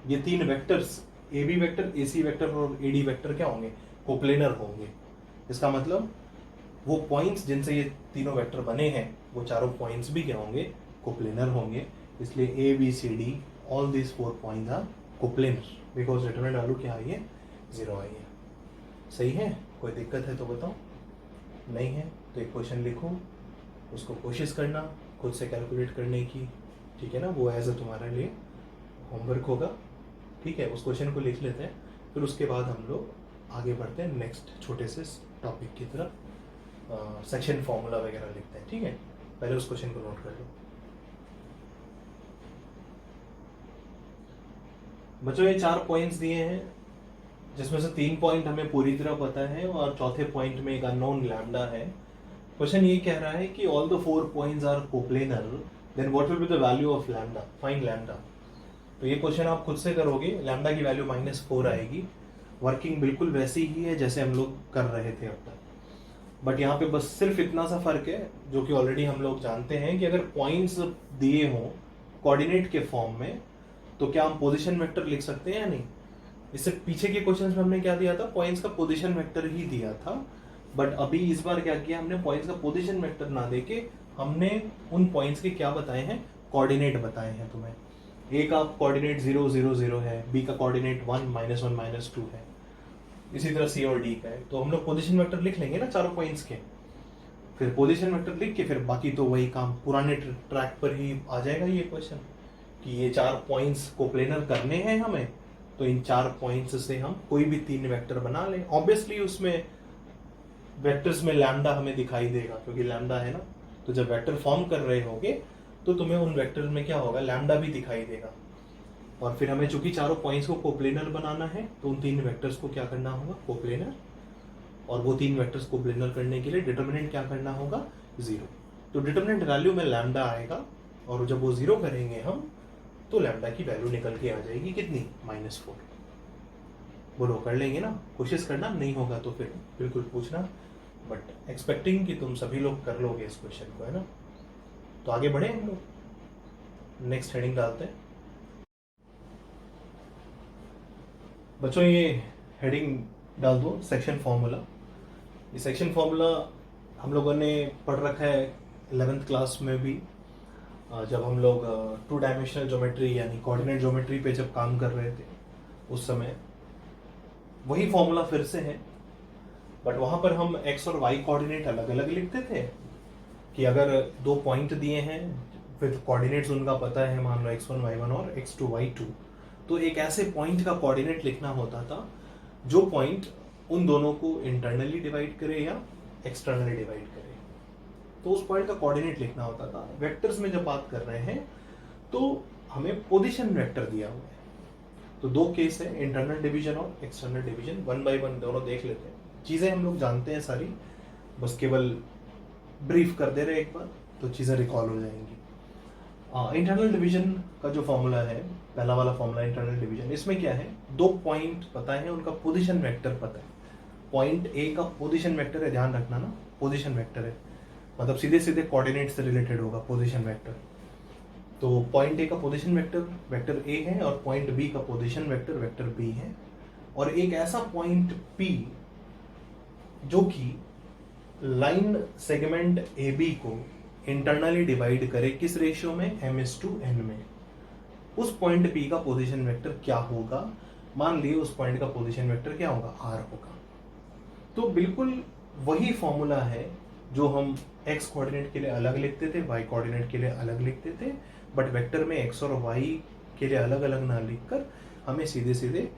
A: ये 3 vectors A B vector, A C vector और ए डी वेक्टर क्या होंगे, कोप्लेनर होंगे। इसका मतलब वो पॉइंट्स जिनसे ये तीनों वेक्टर बने हैं वो चारों पॉइंट्स भी क्या होंगे, कोप्लेनर होंगे। इसलिए A B C D all these 4 points are coplanar because determinant value क्या आई है 0 आई है। सही है, कोई दिक्कत है तो बताओ, नहीं है तो एक क्वेश्चन लिखो, उसको कोशिश करना खुद से कैलकुलेट करने की, ठीक है ना, वो एज अ तुम्हारे लिए होमवर्क होगा, ठीक है। उस क्वेश्चन को लिख लेते हैं, फिर उसके बाद हम लोग आगे बढ़ते हैं नेक्स्ट छोटे से टॉपिक की तरफ, सेक्शन फॉर्मूला वगैरह लिखते हैं, ठीक है। पहले उस क्वेश्चन को नोट कर लो। बच्चों ये 4 पॉइंट्स दिए हैं जिसमें से 3 पॉइंट हमें पूरी तरह पता है और चौथे पॉइंट में एक अननोन लैम्डा है। क्वेश्चन ये कह रहा है कि all the 4 points are coplanar, then what will be the value of lambda, find lambda. तो ये क्वेश्चन आप खुद से करोगे, लैम्डा की वैल्यू -4 आएगी। वर्किंग बिल्कुल वैसी ही है जैसे हम लोग कर रहे थे अब तक, बट यहाँ पे बस सिर्फ इतना सा फर्क है जो कि ऑलरेडी हम लोग जानते हैं कि अगर पॉइंट्स दिए हों कोऑर्डिनेट के फॉर्म में तो क्या हम पोजीशन वेक्टर लिख सकते हैं या नहीं। इससे पीछे के क्वेश्चंस में हमने क्या दिया था, पॉइंट्स का पोजीशन वेक्टर ही दिया था, बट अभी इस बार क्या किया हमने, पॉइंट्स का पोजीशन वेक्टर ना देके हमने उन पॉइंट्स के क्या बताए हैं, कोऑर्डिनेट बताए हैं तुम्हें। ए का कोऑर्डिनेट 0 0 0 है, बी का कोऑर्डिनेट 1 -1 -2 है, इसी तरह सी और डी का है। तो हम लोग पोजीशन वेक्टर लिख लेंगे ना चारों पॉइंट्स के, फिर पोजीशन वेक्टर लिख के फिर बाकी तो वही काम पुराने ट्रैक पर ही आ जाएगा ये क्वेश्चन कि ये 4 पॉइंट्स को प्लेनर करने हैं हमें, तो इन 4 पॉइंट्स से हम कोई भी 3 वेक्टर बना लें। ऑब्वियसली उसमें वेक्टर्स में लैम्डा हमें दिखाई देगा क्योंकि लैम्डा है ना, तो जब वेक्टर फॉर्म कर रहे होगे तो तुम्हें उन वेक्टर में क्या होगा, लैम्डा भी दिखाई देगा। और फिर हमें चूंकि चारों पॉइंट्स को कोप्लेनर बनाना है तो उन 3 वेक्टर्स को क्या करना होगा, कोप्लेनर, और वो 3 वेक्टर्स को प्लेनर करने के लिए डिटर्मिनेंट क्या करना होगा, 0। तो डिटर्मिनेंट वैल्यू में लैम्डा आएगा और जब वो 0 करेंगे हम तो लैम्डा की वैल्यू निकल के आ जाएगी कितनी, -4। बोलो कर लेंगे ना, कोशिश करना, नहीं होगा तो फिर बिल्कुल पूछना, बट एक्सपेक्टिंग कि तुम सभी लोग कर लोगे इस क्वेश्चन को, है ना। तो आगे बढ़े हम लोग, नेक्स्ट हेडिंग डालते हैं बच्चों। ये हेडिंग डाल दो सेक्शन फॉर्मूला। ये सेक्शन फॉर्मूला हम लोगों ने पढ़ रखा है 11th क्लास में भी, जब हम लोग 2 डायमेंशनल ज्योमेट्री यानी कोऑर्डिनेट ज्योमेट्री पे जब काम कर रहे थे उस समय वही फॉर्मूला फिर से है, बट वहां पर हम x और y कोऑर्डिनेट अलग अलग लिखते थे कि अगर 2 पॉइंट दिए हैं विद कोऑर्डिनेट्स उनका पता है, मान लो x1 y1 और x2 y2, तो एक ऐसे पॉइंट का कोऑर्डिनेट लिखना होता था जो पॉइंट उन दोनों को इंटरनली डिवाइड करे या एक्सटर्नली डिवाइड करे, तो उस पॉइंट का कोऑर्डिनेट लिखना होता था। वेक्टर्स में जब बात कर रहे हैं तो हमें पोजीशन वेक्टर दिया हुआ है, तो 2 केस है, इंटरनल डिवीजन और एक्सटर्नल डिवीजन। 1 बाय 1 दोनों देख लेते हैं, चीजें हम लोग जानते हैं सारी, बस केवल ब्रीफ कर दे रहे एक बार तो चीजें रिकॉल हो जाएंगी। इंटरनल डिवीजन का जो फॉर्मूला है, पहला वाला फॉर्मूला इंटरनल डिवीजन, इसमें क्या है, 2 पॉइंट पता है, उनका पोजीशन वेक्टर पता है। पॉइंट ए का पोजीशन वेक्टर है, ध्यान रखना ना, पोजीशन वेक्टर है, मतलब सीधे सीधे कोऑर्डिनेट से रिलेटेड होगा पोजीशन वेक्टर। तो पॉइंट ए का पोजीशन वेक्टर वेक्टर ए है और पॉइंट बी का पोजीशन वेक्टर वेक्टर बी है, और एक ऐसा पॉइंट पी जो कि लाइन सेगमेंट ए बी को इंटरनली डिवाइड करे किस रेशियो में, m/n में, उस पॉइंट पी का पोजीशन वेक्टर क्या होगा, मान लिए उस पॉइंट का पोजीशन वेक्टर क्या होगा, r होगा। तो बिल्कुल वही फॉर्मूला है जो हम x कोऑर्डिनेट के लिए अलग लिखते थे, y कोऑर्डिनेट के लिए अलग लिखते थे, बट वेक्टर में x और y के लिए अलग अलग ना लिखकर हमें सीधे सीधे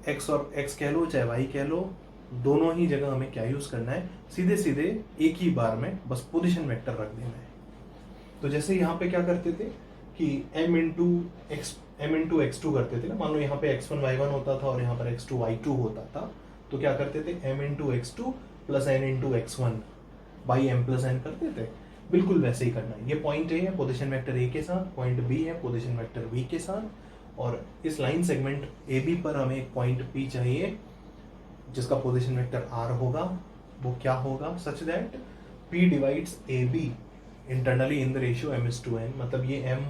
A: x और x कह लो चाहे y कह लो, दोनों ही जगह हमें क्या यूज करना है, सीधे सीधे एक ही बार में बस पोजीशन वेक्टर रख देना है। तो जैसे यहाँ पे क्या करते थे कि m into x2 करते थे ना, मान लो यहाँ पे x1 y1 होता था और यहाँ पर x2 y2 होता था, तो क्या करते थे, m into x2 plus n into x1 by m plus n करते थे। बिल्कुल वैसे ही करना है। ये पॉइंट ए है पोजीशन वेक्टर ए के साथ, पॉइंट बी है पोजीशन वेक्टर बी के साथ, और इस लाइन सेगमेंट ए बी पर हमें एक पॉइंट पी चाहिए जिसका पोजीशन वेक्टर r होगा। वो क्या होगा, such that p divides A B internally in the ratio m/n, मतलब ये m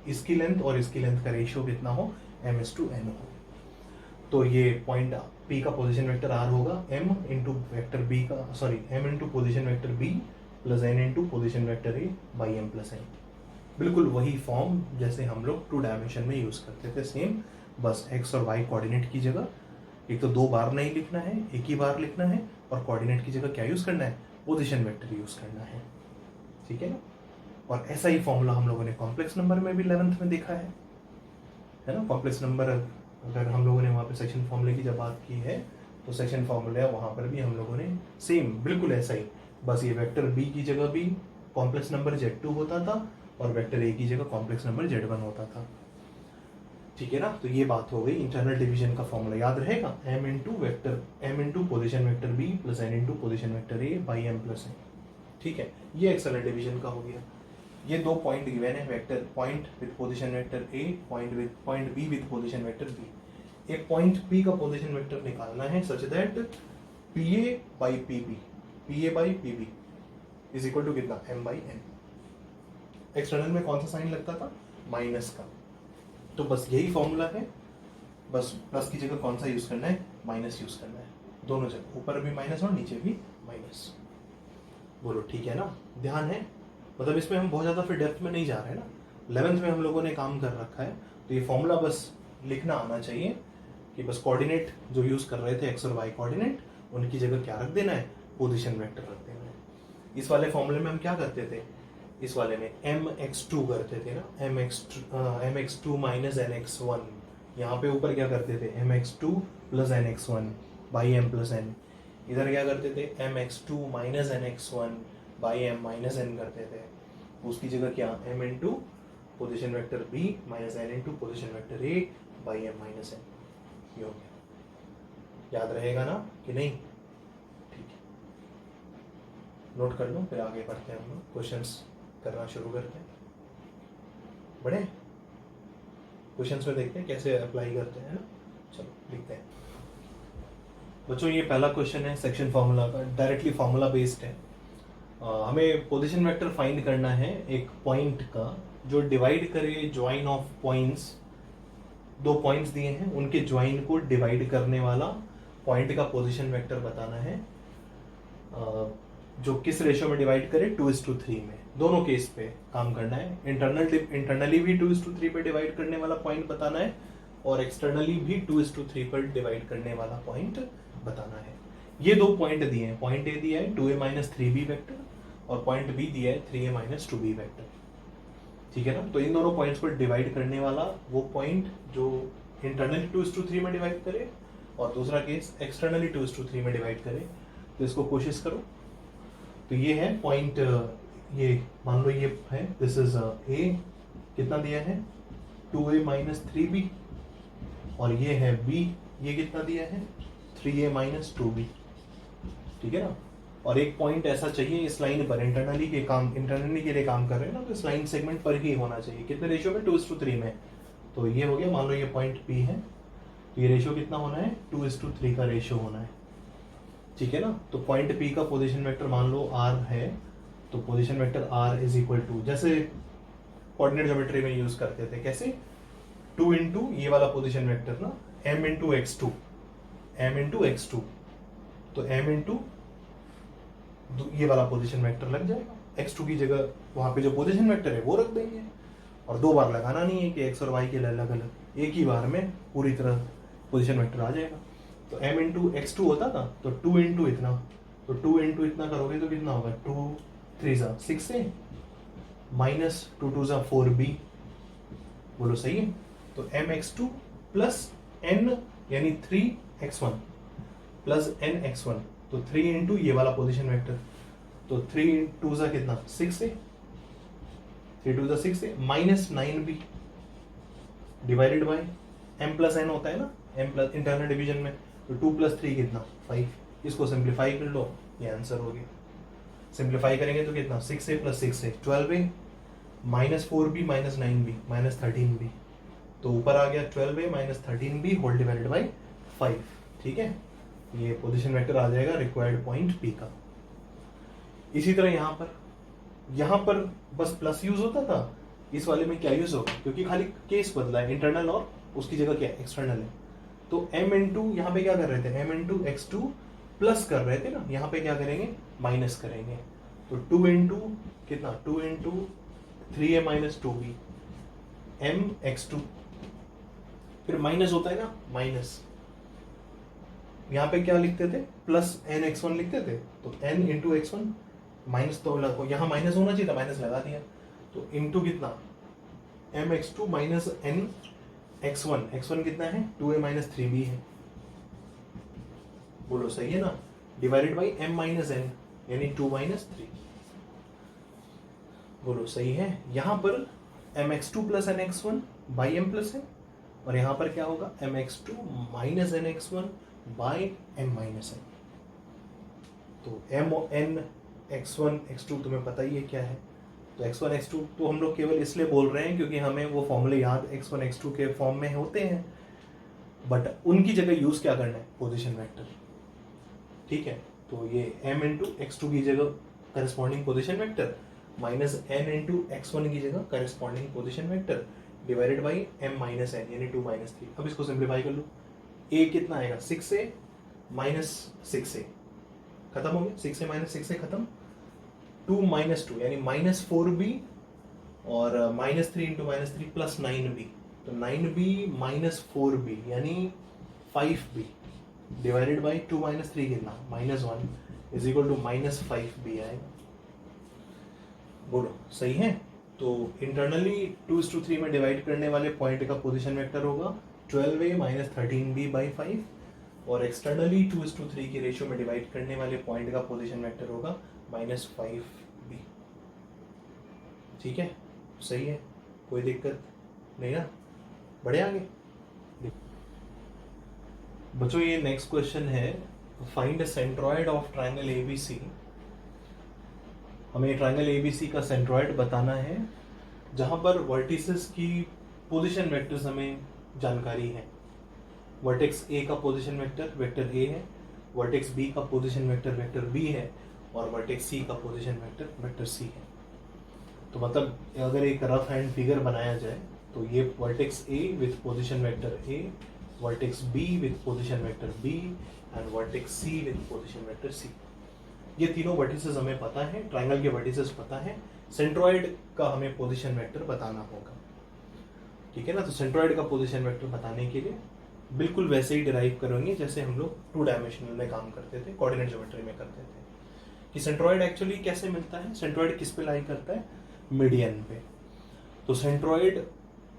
A: इसकी लेंथ और इसकी लेंथ का रेशियो कितना हो, m/n हो। तो ये पॉइंट p का पोजीशन वेक्टर r होगा m इंटू वेक्टर b का, sorry m into position vector b plus n into position vector a by m plus n। बिल्कुल वही फॉर्म जैसे हम लोग 2 डायमेंशन में यूज करते थे, सेम, बस x और y कोऑर्डिनेट की जगह एक तो 2 बार नहीं लिखना है, एक ही बार लिखना है, और कोऑर्डिनेट की जगह क्या यूज करना है, पोजीशन वेक्टर यूज करना है, ठीक है ना। और ऐसा ही फॉर्मूला हम लोगों ने कॉम्प्लेक्स नंबर में भी 11th में देखा है ना। कॉम्प्लेक्स नंबर अगर हम लोगों ने वहाँ पे सेक्शन फॉर्मूले की जब बात की है तो सेक्शन फॉर्मूला वहाँ पर भी हम लोगों ने सेम बिल्कुल ऐसा ही, बस ये वेक्टर बी की जगह भी कॉम्प्लेक्स नंबर z2 होता था और वेक्टर ए की जगह कॉम्प्लेक्स नंबर z1 होता था, ठीक है ना। तो ये बात हो गई इंटरनल डिवीजन का फॉर्मूला, याद रहेगा, m into position vector B plus n into position vector A by m plus n, ठीक है। ये एक्सटर्नल डिवीजन का हो गया। ये 2 पॉइंट गिवन है, vector point with position vector A, point B with position vector B. एक पॉइंट पी का पोजीशन वेक्टर निकालना है such that P A by P B is equal to कितना, m बाई n। एक्सटर्नल में कौन सा साइन लगता था, माइनस का, तो बस यही फॉर्मूला है, बस प्लस की जगह कौन सा यूज करना है, माइनस यूज करना है, दोनों जगह, ऊपर भी माइनस और नीचे भी माइनस। बोलो ठीक है ना, ध्यान है, मतलब इसमें हम बहुत ज़्यादा फिर डेप्थ में नहीं जा रहे हैं ना, 11th में हम लोगों ने काम कर रखा है, तो ये फॉर्मूला बस लिखना आना चाहिए कि बस कोऑर्डिनेट जो यूज़ कर रहे थे एक्स और वाई कोऑर्डिनेट, उनकी जगह क्या रख देना है, पोजीशन वेक्टर रख देना है। इस वाले फॉर्मूले में हम क्या करते थे, इस वाले में mx2 करते थे ना, mx2 माइनस nx1, यहाँ पे ऊपर क्या करते थे mx2 plus nx1 by m plus n, इधर क्या करते थे mx2 minus nx1 by m minus n करते थे। उसकी जगह क्या m into position vector b minus n into position vector a by m minus n, ये हो गया। याद रहेगा ना कि नहीं? ठीक है, नोट कर लो, फिर आगे बढ़ते हैं हम लोग, क्वेश्चंस करना शुरू करते हैं। बढ़े क्वेश्चंस में देखते हैं कैसे अप्लाई करते हैं ना। चलो लिखते हैं बच्चों। ये पहला क्वेश्चन है सेक्शन फार्मूला का, डायरेक्टली फार्मूला बेस्ड है। हमें पोजीशन वेक्टर फाइंड करना है एक पॉइंट का जो डिवाइड करे ज्वाइन ऑफ पॉइंट्स, दो पॉइंट्स दिए हैं उनके ज्वाइन को डिवाइड करने वाला पॉइंट का पोजीशन वेक्टर बताना है, जो किस रेशियो में डिवाइड करे 2:3 में। दोनों केस पे काम करना है, इंटरनली भी 2:3 पे डिवाइड करने वाला पॉइंट बताना है और एक्सटर्नली भी 2:3 पर डिवाइड करने वाला पॉइंट बताना है। ये दो पॉइंट दिए हैं, पॉइंट ए दिया है 2a माइनस 3b वेक्टर और पॉइंट बी दिया है 3a माइनस 2b वेक्टर, ठीक है ना। तो इन दोनों पॉइंट्स पर डिवाइड करने वाला वो पॉइंट जो इंटरनली 2:3 में डिवाइड करे और दूसरा केस एक्सटर्नली 2:3 में डिवाइड करे। तो इसको कोशिश करो। तो ये है पॉइंट, ये मान लो ये है, दिस इज ए, कितना दिया है 2a माइनस 3b, और ये है b, ये कितना दिया है 3a माइनस 2b, ठीक है ना। और एक पॉइंट ऐसा चाहिए इस लाइन पर, इंटरनली के लिए काम कर रहे हैं ना, तो इस लाइन सेगमेंट पर ही होना चाहिए। कितने रेशियो में 2:3 में। तो ये हो गया, मान लो ये पॉइंट p है, तो ये रेशियो कितना होना है 2:3 का रेशियो होना है, ठीक है ना। तो पॉइंट P का पोजीशन वेक्टर मान लो R है, तो position vector R is equal to, जैसे कोऑर्डिनेट ज्योमेट्री में यूज करते थे, कैसे 2 इंटू ये वाला पोजीशन वेक्टर ना, m इंटू x2, तो m इंटू ये वाला पोजीशन वेक्टर लग जाएगा। x2 की जगह वहां पे जो पोजीशन वेक्टर है वो रख देंगे, और दो बार लगाना नहीं है कि x और y के लिए अलग अलग, एक ही बार में पूरी तरह पोजीशन वेक्टर आ जाएगा। तो m इंटू x2 होता था, तो 2 इंटू इतना, तो 2 इंटू इतना करोगे तो कितना होगा 2 3 6 माइनस 2 2 4b, बोलो सही है। तो mx2 प्लस n यानी 3x1 प्लस nx1, तो 3 इंटू ये वाला पोजीशन वेक्टर, तो 3 2 कितना 6 है, 3 2 6 है, minus 9b divided by m plus n होता है ना, m प्लस इंटरनल डिवीजन में, तो 2 प्लस 3 कितना 5, इसको सिंप्लीफाई कर लो, ये आंसर हो गया। सिंप्लीफाई करेंगे तो कितना 6a plus 6a 12a minus 4b minus 9b minus 13b, तो ऊपर आ गया 12a minus 13b whole divided by 5, ठीक है। ये पोजीशन वेक्टर आ जाएगा रिक्वायर्ड पॉइंट P का। इसी तरह यहाँ पर बस प्लस यूज होता था, इस वाले में क्या यूज होगा, क्योंकि खाली केस बदला है, इंटरनल और उसकी जगह क्या एक्सटर्नल है। तो m इंटू यहाँ पे क्या कर रहे थे, m इंटू x2 प्लस कर रहे थे ना, यहाँ पे क्या करेंगे माइनस करेंगे, तो 2 इंटू कितना 2 into 3a minus 2b m x2, फिर माइनस होता है ना, माइनस यहाँ पे क्या लिखते थे प्लस n x1 लिखते थे, तो n इंटू x1 माइनस, तो यहाँ माइनस होना चाहिए था, माइनस लगा दिया, तो इंटू कितना m x2 minus n x1 कितना है 2a माइनस 3b है, बोलो सही है ना, divided by m minus n यानी 2 माइनस 3, बोलो सही है। यहाँ पर mx2 plus nx1 by m plus n, और यहाँ पर क्या होगा mx2 minus nx1 by m minus n। तो m n x1 x2 तुम्हें पता ही है क्या है, तो x1 x2 तो हम लोग केवल इसलिए बोल रहे हैं क्योंकि हमें वो फॉर्मूले याद x1 x2 के फॉर्म में होते हैं, बट उनकी जगह यूज क्या करना है पोजीशन वेक्टर, ठीक है। तो ये m इंटू x2 की जगह corresponding position vector minus n into x1 की जगह corresponding position vector divided by m minus n यानी 2 माइनस 3। अब इसको सिंप्लीफाई कर लो, a कितना आएगा 6a माइनस 6a, खत्म हो गया, 6a माइनस 6a खत्म, 2 माइनस 2 यानी माइनस 4b और -3 इंटू -3 प्लस 9b, तो 9b माइनस 4b यानी 5b डिवाइडेड बाई 2 - 3 कितना -1 इज इक्वल टू -5b आएगा। बोलो सही है। तो इंटरनली 2:3 में डिवाइड करने वाले पॉइंट का पोजीशन वेक्टर होगा 12a - 13b बाई 5 और एक्सटर्नली 2:3 की रेशियो में डिवाइड करने वाले पॉइंट का पोजीशन वेक्टर होगा -5b। ठीक है, सही है, कोई दिक्कत नहीं ना, बढ़े आगे। बच्चों ये नेक्स्ट क्वेश्चन है, find centroid of triangle ABC. हमें ट्रायंगल एबीसी का सेंट्रॉइड बताना है जहां पर वर्टिसेस की पोजीशन वेक्टर्स हमें जानकारी है। वर्टेक्स ए का पोजीशन वेक्टर वेक्टर ए है, वर्टेक्स बी का पोजीशन वेक्टर वेक्टर बी है और वर्टेक्स सी का पोजीशन वेक्टर वेक्टर सी है। तो मतलब अगर एक रफ हैंड फिगर बनाया जाए तो ये vertex A with position vector A, vertex B with position vector B and vertex C with position vector C. ये तीनों वर्टिसेस हमें पता है, ट्रायंगल के वर्टिसेस पता है, सेंट्रॉइड का हमें पोजीशन वेक्टर बताना होगा। ठीक है ना, तो सेंट्रॉइड का पोजीशन वेक्टर बताने के लिए बिल्कुल वैसे ही डिराइव करेंगे जैसे हम लोग 2 डायमेंशनल में काम करते थे, कोऑर्डिनेट ज्योमेट्री में करते थे। कि सेंट्रॉइड एक्चुअली कैसे मिलता है, सेंट्रॉइड किस पे लाई करता है, मीडियन पे। तो सेंट्रॉइड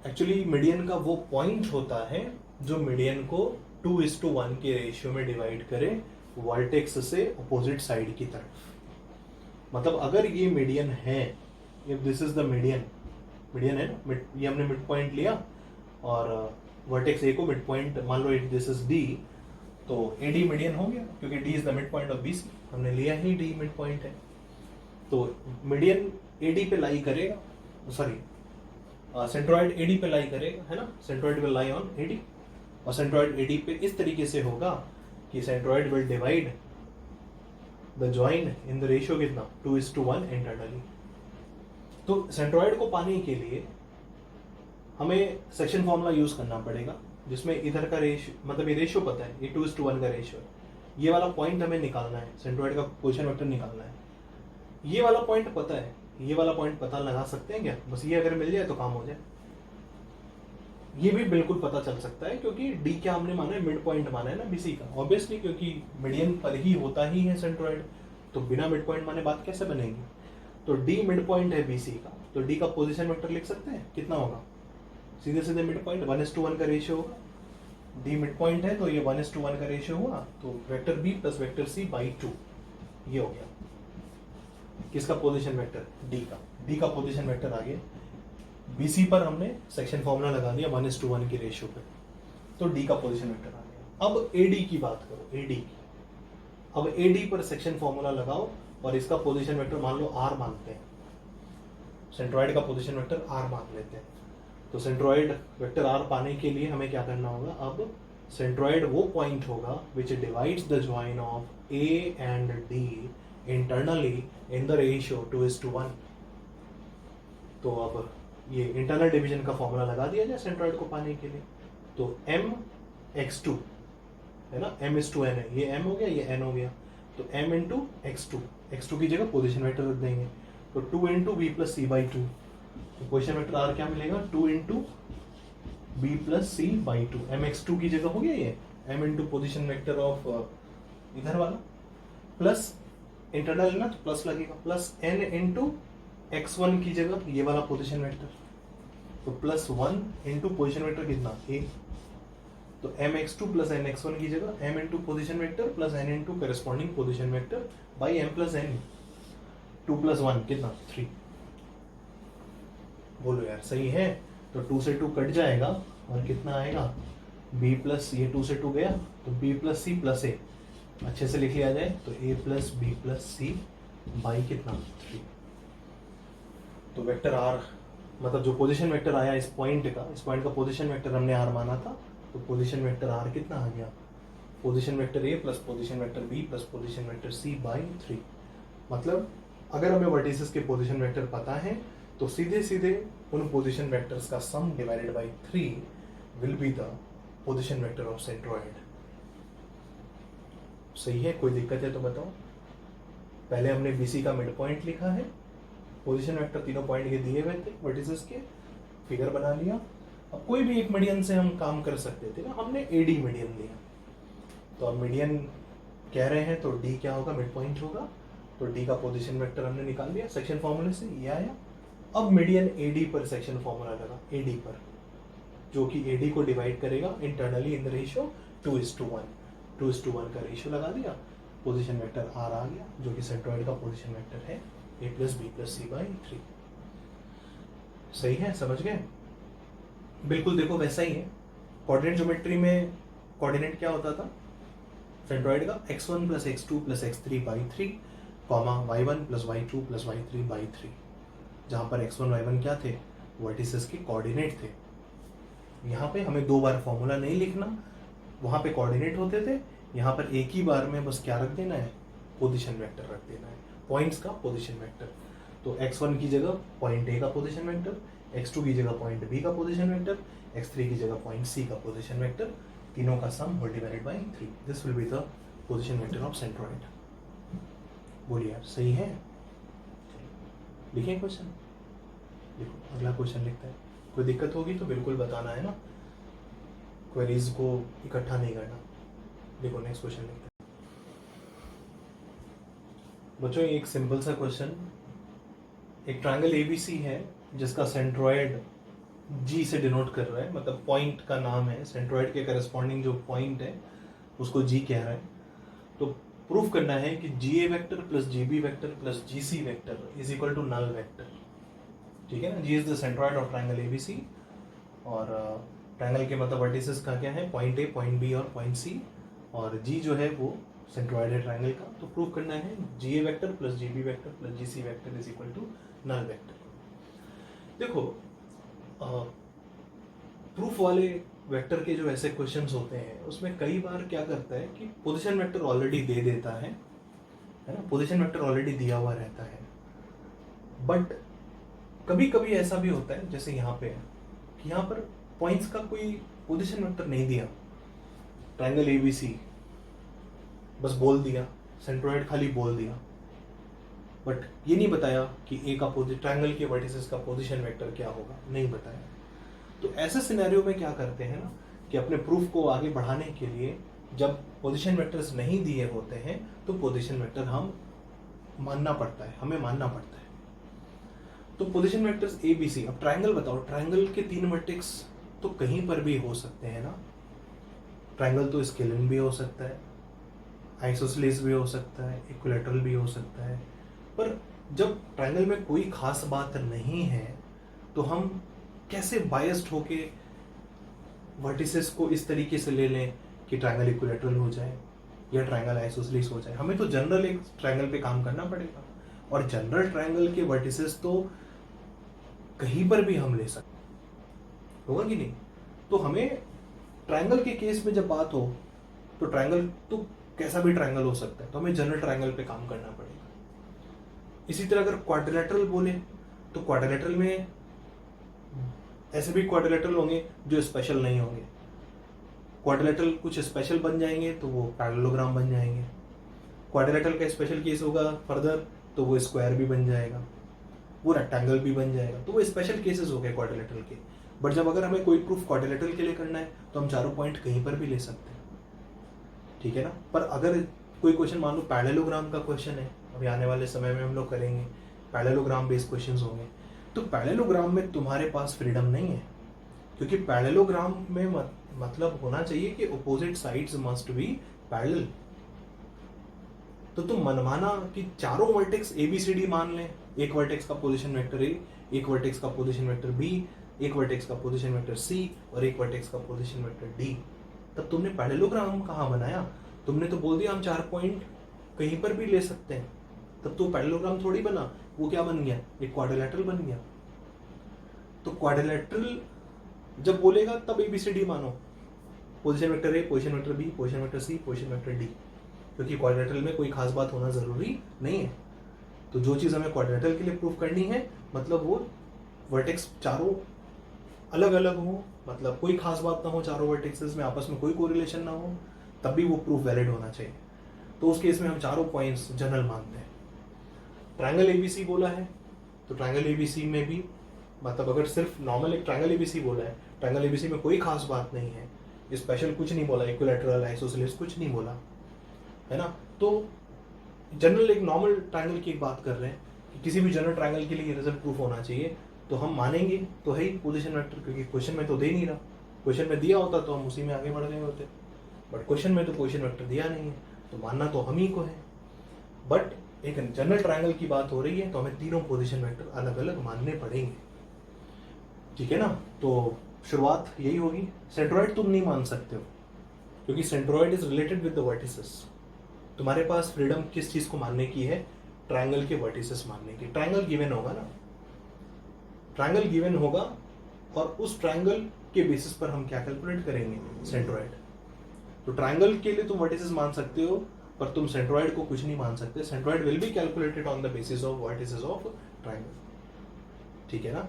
A: एक्चुअली मीडियन का वो पॉइंट होता है जो मीडियन को 2:1 के रेशियो में डिवाइड करे वर्टेक्स से अपोजिट साइड की तरफ। मतलब अगर ये मीडियन है, if this is the median, median है ना, ये हमने मिड पॉइंट लिया और वर्टेक्स ए को मिड पॉइंट मान लो, दिस इज डी, तो एडी मीडियन हो गया क्योंकि D is the mid point of BC, हमने लिया ही डी मिड पॉइंट है। तो मीडियन एडी पे लाई करेगा, सॉरी सेंट्रॉइड एडी पे लाई करेगा, है ना, centroid will lie on A D और सेंट्रॉइड एडी पे इस तरीके से होगा कि centroid will divide the join in the ratio कितना 2:1 इंटरनली। तो सेंट्रॉइड को पाने के लिए हमें सेक्शन फॉर्मूला यूज करना पड़ेगा जिसमें इधर का रेशियो, मतलब ये रेशियो पता है, ये 2:1 का रेशियो है, ये वाला पॉइंट हमें निकालना है, सेंट्रॉइड का पोजीशन वेक्टर निकालना है। ये वाला पॉइंट पता है, ये वाला पॉइंट पता लगा सकते हैं क्या, बस ये अगर मिल जाए तो काम हो जाए। ये भी बिल्कुल पता चल सकता है क्योंकि डी क्या हमने माना है, मिड पॉइंट माना है ना बीसी का, ऑब्वियसली क्योंकि मीडियन पर ही होता ही है सेंट्रॉइड, तो बिना मिड पॉइंट माने बात कैसे बनेगी। तो डी मिड पॉइंट है बीसी का, तो डी का पोजीशन वेक्टर लिख सकते हैं, कितना होगा, सीधे सीधे मिड पॉइंट 1:1 का रेशियो होगा। डी मिड पॉइंट है तो ये 1:1 का रेशियो हुआ, तो vector B plus vector C by 2 ये हो गया किसका पोजीशन वेक्टर, डी का। डी का पोजीशन वेक्टर आ गया, बीसी पर हमने सेक्शन फॉर्मूला लगा दिया 1:1 की रेशियो पे, तो डी का पोजीशन वेक्टर आ गया। अब एडी की बात करो, एडी की, अब एडी पर सेक्शन फॉर्मूला लगाओ और इसका पोजीशन वेक्टर मान लो आर मानते हैं, सेंट्रॉइड का पोजीशन वेक्टर आर मान लेते हैं। तो सेंट्रॉइड वेक्टर आर पाने के लिए हमें क्या करना होगा, अब सेंट्रॉइड वो पॉइंट होगा विच divides the join of A and D internally in the ratio 2:1। तो अब ये इंटरनल डिवीजन का फॉर्मूला लगा दिया जाए सेंट्रॉइड को पाने के लिए, तो m(x2) है ना, m:2n है, ये m हो गया, ये n हो गया, तो m इंटू x2 की जगह पोजीशन वेक्टर रख देंगे, तो 2 into B plus C by 2, तो पोजीशन वेक्टर आर क्या मिलेगा, 2 into B plus C by 2, mx2 की जगह हो गया ये m into position vector of इधर वाला, प्लस इंटरनल है ना तो प्लस लगेगा, प्लस n इंटू x1 की जगह ये वाला पोजीशन वेक्टर, तो +1 इंटू पोजिशन वेक्टर कितना a, तो mx2 प्लस nx1 की जगह m into position vector plus n into corresponding position vector by m plus n, 2 + 1 कितना 3। बोलो यार सही है, तो 2 से 2 कट जाएगा और कितना आएगा b प्लस, ये 2 से 2 गया तो b plus C plus a, अच्छे से लिख लिया जाए तो a plus B plus C by कितना 3। तो वेक्टर आर मतलब जो पोजीशन वेक्टर आया इस पॉइंट का पोजीशन वेक्टर हमने आर माना था, तो पोजीशन वेक्टर आर कितना आ गया, position vector A plus position vector B plus position vector C by 3। मतलब अगर हमें वर्टिसेस के पोजीशन वेक्टर पता है तो सीधे सीधे उन पोजीशन वेक्टर्स का सम divided by 3 will be the position vector of centroid. सही है, कोई दिक्कत है तो बताओ। पहले हमने बीसी का मिड पॉइंट लिखा है पोजीशन वेक्टर तीनों पॉइंट के दिए हुए थे वर्टिसेस के, फिगर बना लिया। अब कोई भी एक मीडियन से हम काम कर सकते थे ना, हमने एडी मीडियन लिया, तो अब मीडियन कह रहे हैं तो डी क्या होगा, मिड पॉइंट होगा, तो डी का पोजीशन वेक्टर हमने निकाल लिया सेक्शन फॉर्मूले से, ये आया। अब मीडियन एडी पर सेक्शन फॉर्मूला लगा, एडी पर, जो कि एडी को डिवाइड करेगा इंटरनली इन द रेशियो 2:1, 2:1 का रेशियो लगा दिया, पोजीशन वेक्टर आर आ गया, जो कि सेंट्रॉइड का पोजीशन वेक्टर है a+b+c/3। सही है, समझ गए? बिल्कुल देखो वैसा ही है। कोऑर्डिनेट ज्योमेट्री में कोऑर्डिनेट क्या होता था सेंट्रॉइड का, x1 + x2 + x3/3, y1 + y2 + y3/3, जहां पर x1 y1 क्या थे, वर्टिसेस के कोऑर्डिनेट थे। यहाँ पे हमें 2 बार फॉर्मूला नहीं लिखना, वहां पे कोऑर्डिनेट होते थे, यहाँ पर एक ही बार में बस क्या रख देना है, पोजीशन वेक्टर रख देना है, पॉइंट्स का पोजीशन वेक्टर। तो x1 की जगह पॉइंट ए का पोजीशन वेक्टर, x2 की जगह पॉइंट बी का पोजीशन वेक्टर, x3 की जगह पॉइंट सी का पोजीशन वेक्टर, तीनों का sum whole divided by 3। This will be the position vector of centroid. बोलिए यार, सही है? लिखें क्वेश्चन, देखो अगला क्वेश्चन लिखते हैं। कोई दिक्कत होगी तो बिल्कुल बताना है ना, क्वेरीज को इकट्ठा नहीं करना। देखो नेक्स्ट क्वेश्चन लिखते हैं बच्चों। एक सिंपल सा क्वेश्चन, एक ट्रायंगल एबीसी है जिसका सेंट्रॉइड जी से डिनोट कर रहा है, मतलब पॉइंट का नाम है, सेंट्रॉइड के करस्पॉन्डिंग जो पॉइंट है उसको जी कह रहा है। तो प्रूफ करना है कि G A vector plus G B vector plus G C vector is equal to null vector. ठीक है ना, G is the centroid of triangle A B C, और ट्रायंगल के मतलब वर्टिसेस का क्या है, पॉइंट ए, पॉइंट बी और पॉइंट सी, और जी जो है वो सेंट्रॉइड है ट्रायंगल का। तो प्रूफ करना है G A vector plus G B vector plus G C vector is equal to null vector. देखो प्रूफ वाले वेक्टर के जो ऐसे क्वेश्चंस होते हैं उसमें कई बार क्या करता है कि पोजीशन वेक्टर ऑलरेडी दे देता है ना, पोजीशन वेक्टर ऑलरेडी दिया हुआ रहता है। बट कभी कभी ऐसा भी होता है, जैसे यहाँ पे है कि यहाँ पर पॉइंट्स का कोई पोजीशन वेक्टर नहीं दिया, ट्रायंगल एबीसी बस बोल दिया, सेंट्रॉइड खाली बोल दिया, बट ये नहीं बताया कि ए का ट्रायंगल के वर्टिसेस का पोजीशन वेक्टर क्या होगा, नहीं बताया। तो ऐसे सिनेरियो में क्या करते हैं ना कि अपने प्रूफ को आगे बढ़ाने के लिए जब पोजीशन वेक्टर्स नहीं दिए होते हैं तो पोजीशन वेक्टर हम मानना पड़ता है, हमें मानना पड़ता है। तो position vectors A B C. अब ट्रायंगल बताओ, ट्रायंगल के 3 वर्टेक्स तो कहीं पर भी हो सकते हैं ना, ट्रायंगल तो स्केलन भी हो सकता है, आइसोसेलेस भी हो सकता है, इक्विलैटरल भी हो सकता है। पर जब ट्रायंगल में कोई खास बात नहीं है तो हम कैसे बायस्ड होके वर्टिसेस को इस तरीके से ले लें कि ट्रायंगल इक्विलैटरल हो जाए या ट्रायंगल आइसोसेलेस हो जाए। हमें तो जनरल एक ट्रायंगल पे काम करना पड़ेगा, और जनरल ट्रायंगल के वर्टिसेस तो कहीं पर भी हम ले सकते, होगा कि नहीं? तो हमें ट्रायंगल के केस में जब बात हो तो ट्रायंगल तो कैसा भी ट्रायंगल हो सकता है, तो हमें जनरल ट्रायंगल पे काम करना पड़ेगा। इसी तरह अगर क्वाड्रिलेटरल बोले तो क्वाड्रिलेटरल में ऐसे भी क्वाड्रिलेटरल होंगे जो स्पेशल नहीं होंगे, क्वाड्रिलेटरल कुछ स्पेशल बन जाएंगे तो वो पैरेललोग्राम बन जाएंगे। क्वाड्रिलेटरल का स्पेशल केस होगा फर्दर तो वो स्क्वायर भी बन जाएगा, वो रेक्टेंगल भी बन जाएगा, तो वो स्पेशल केसेस हो गए क्वाड्रिलेटरल के। बट जब अगर हमें कोई प्रूफ क्वाड्रिलेटरल के लिए करना है तो हम चारों पॉइंट कहीं पर भी ले सकते हैं, ठीक है ना। पर अगर कोई क्वेश्चन मान लो पैरेललोग्राम का क्वेश्चन है, अभी आने वाले समय में हम लोग करेंगे पैरेललोग्राम बेस्ड क्वेश्चंस होंगे, तो पैरेललोग्राम में तुम्हारे पास फ्रीडम नहीं है, क्योंकि पैरेललोग्राम में मतलब होना चाहिए कि opposite sides must be parallel. तो तुम मनमाना कि चारों vertex A B C D मान लें, एक वर्टेक्स का पोजीशन वेक्टर ए, एक वर्टेक्स का पोजीशन वेक्टर बी, एक वर्टेक्स का पोजीशन वेक्टर सी और एक वर्टेक्स का पोजीशन वेक्टर डी, तब तुमने पैरेललोग्राम कहाँ बनाया? तुमने तो बोल दिया हम 4 पॉइंट कहीं पर भी ले सकते हैं, तब तो पैरेललोग्राम थोड़ी बना, वो क्या बन गया? एक क्वाड्रिलेटरल बन गया। तो क्वाड्रिलेटरल जब बोलेगा तब एबीसीडी मानो, position vector A, position vector B, position vector C, position vector D, क्योंकि क्वाड्रिलेटरल में कोई खास बात होना जरूरी नहीं है। तो जो चीज हमें क्वाड्रिलेटरल के लिए प्रूफ करनी है मतलब वो वर्टेक्स चारों अलग अलग हो, मतलब कोई खास बात ना हो, चारों वर्टेक्सेस में आपस में कोई कोरिलेशन ना हो, तब भी वो प्रूफ वैलिड होना चाहिए। तो उस केस में हम चारों पॉइंट्स जनरल मानते हैं। ट्रायंगल एबीसी बोला है तो ट्रायंगल एबीसी में भी मतलब अगर सिर्फ नॉर्मल एक ट्रायंगल एबीसी बोला है, ट्रायंगल एबीसी में कोई खास बात नहीं है, स्पेशल कुछ नहीं बोला, इक्विलैटरल आइसोसेलेस कुछ नहीं बोला है ना। तो जनरल एक नॉर्मल ट्रायंगल की एक बात कर रहे हैं कि किसी भी जनरल ट्रायंगल के लिए रिजल्ट प्रूफ होना चाहिए, तो हम मानेंगे तो है ही पोजीशन वेक्टर, क्योंकि क्वेश्चन में तो दे नहीं रहा। क्वेश्चन में दिया होता तो हम उसी में आगे बढ़ गए होते, बट क्वेश्चन में तो पोजीशन वेक्टर दिया नहीं है, तो मानना तो हम ही को है। बट एक जनरल ट्रायंगल की बात हो रही है तो हमें तीनों पोजीशन वेक्टर अलग अलग मानने पड़ेंगे, ठीक है ना। तो शुरुआत यही होगी। सेंट्रोइड तुम नहीं मान सकते हो, क्योंकि centroid is related with the vertices. तुम्हारे पास फ्रीडम किस चीज को मानने की है? ट्रायंगल के वर्टिसेस मानने की। ट्रायंगल गिवन होगा ना, ट्रायंगल गिवन होगा और उस ट्रायंगल के बेसिस पर हम क्या कैलकुलेट करेंगे? सेंट्रोइड। तो ट्रायंगल के लिए तुम वर्टिसेस मान सकते हो, पर तुम सेंट्रोइड को कुछ नहीं मान सकते। Centroid will be calculated on the basis of vertices of triangle, ठीक है ना।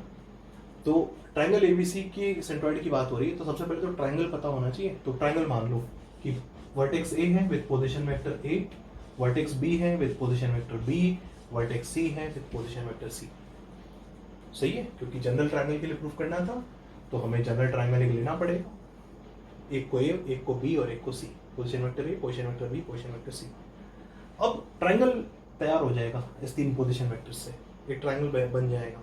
A: तो ट्रायंगल एबीसी की सेंट्रोइड की बात हो रही है, तो सबसे पहले तो ट्रायंगल पता होना चाहिए। तो ट्रायंगल मान लो कि वर्टेक्स ए है with position vector A, vertex B है with position vector B, vertex C है विद पोजीशन वेक्टर सी। सही है, क्योंकि जनरल ट्रायंगल के लिए प्रूफ करना था तो हमें जनरल ट्रायंगल एक लेना पड़ेगा, एक को ए, एक को बी और एक को C. Position vector A, position vector B, position vector C. अब ट्रायंगल तैयार हो जाएगा इस तीन पोजीशन वेक्टर से, एक ट्रायंगल बन जाएगा।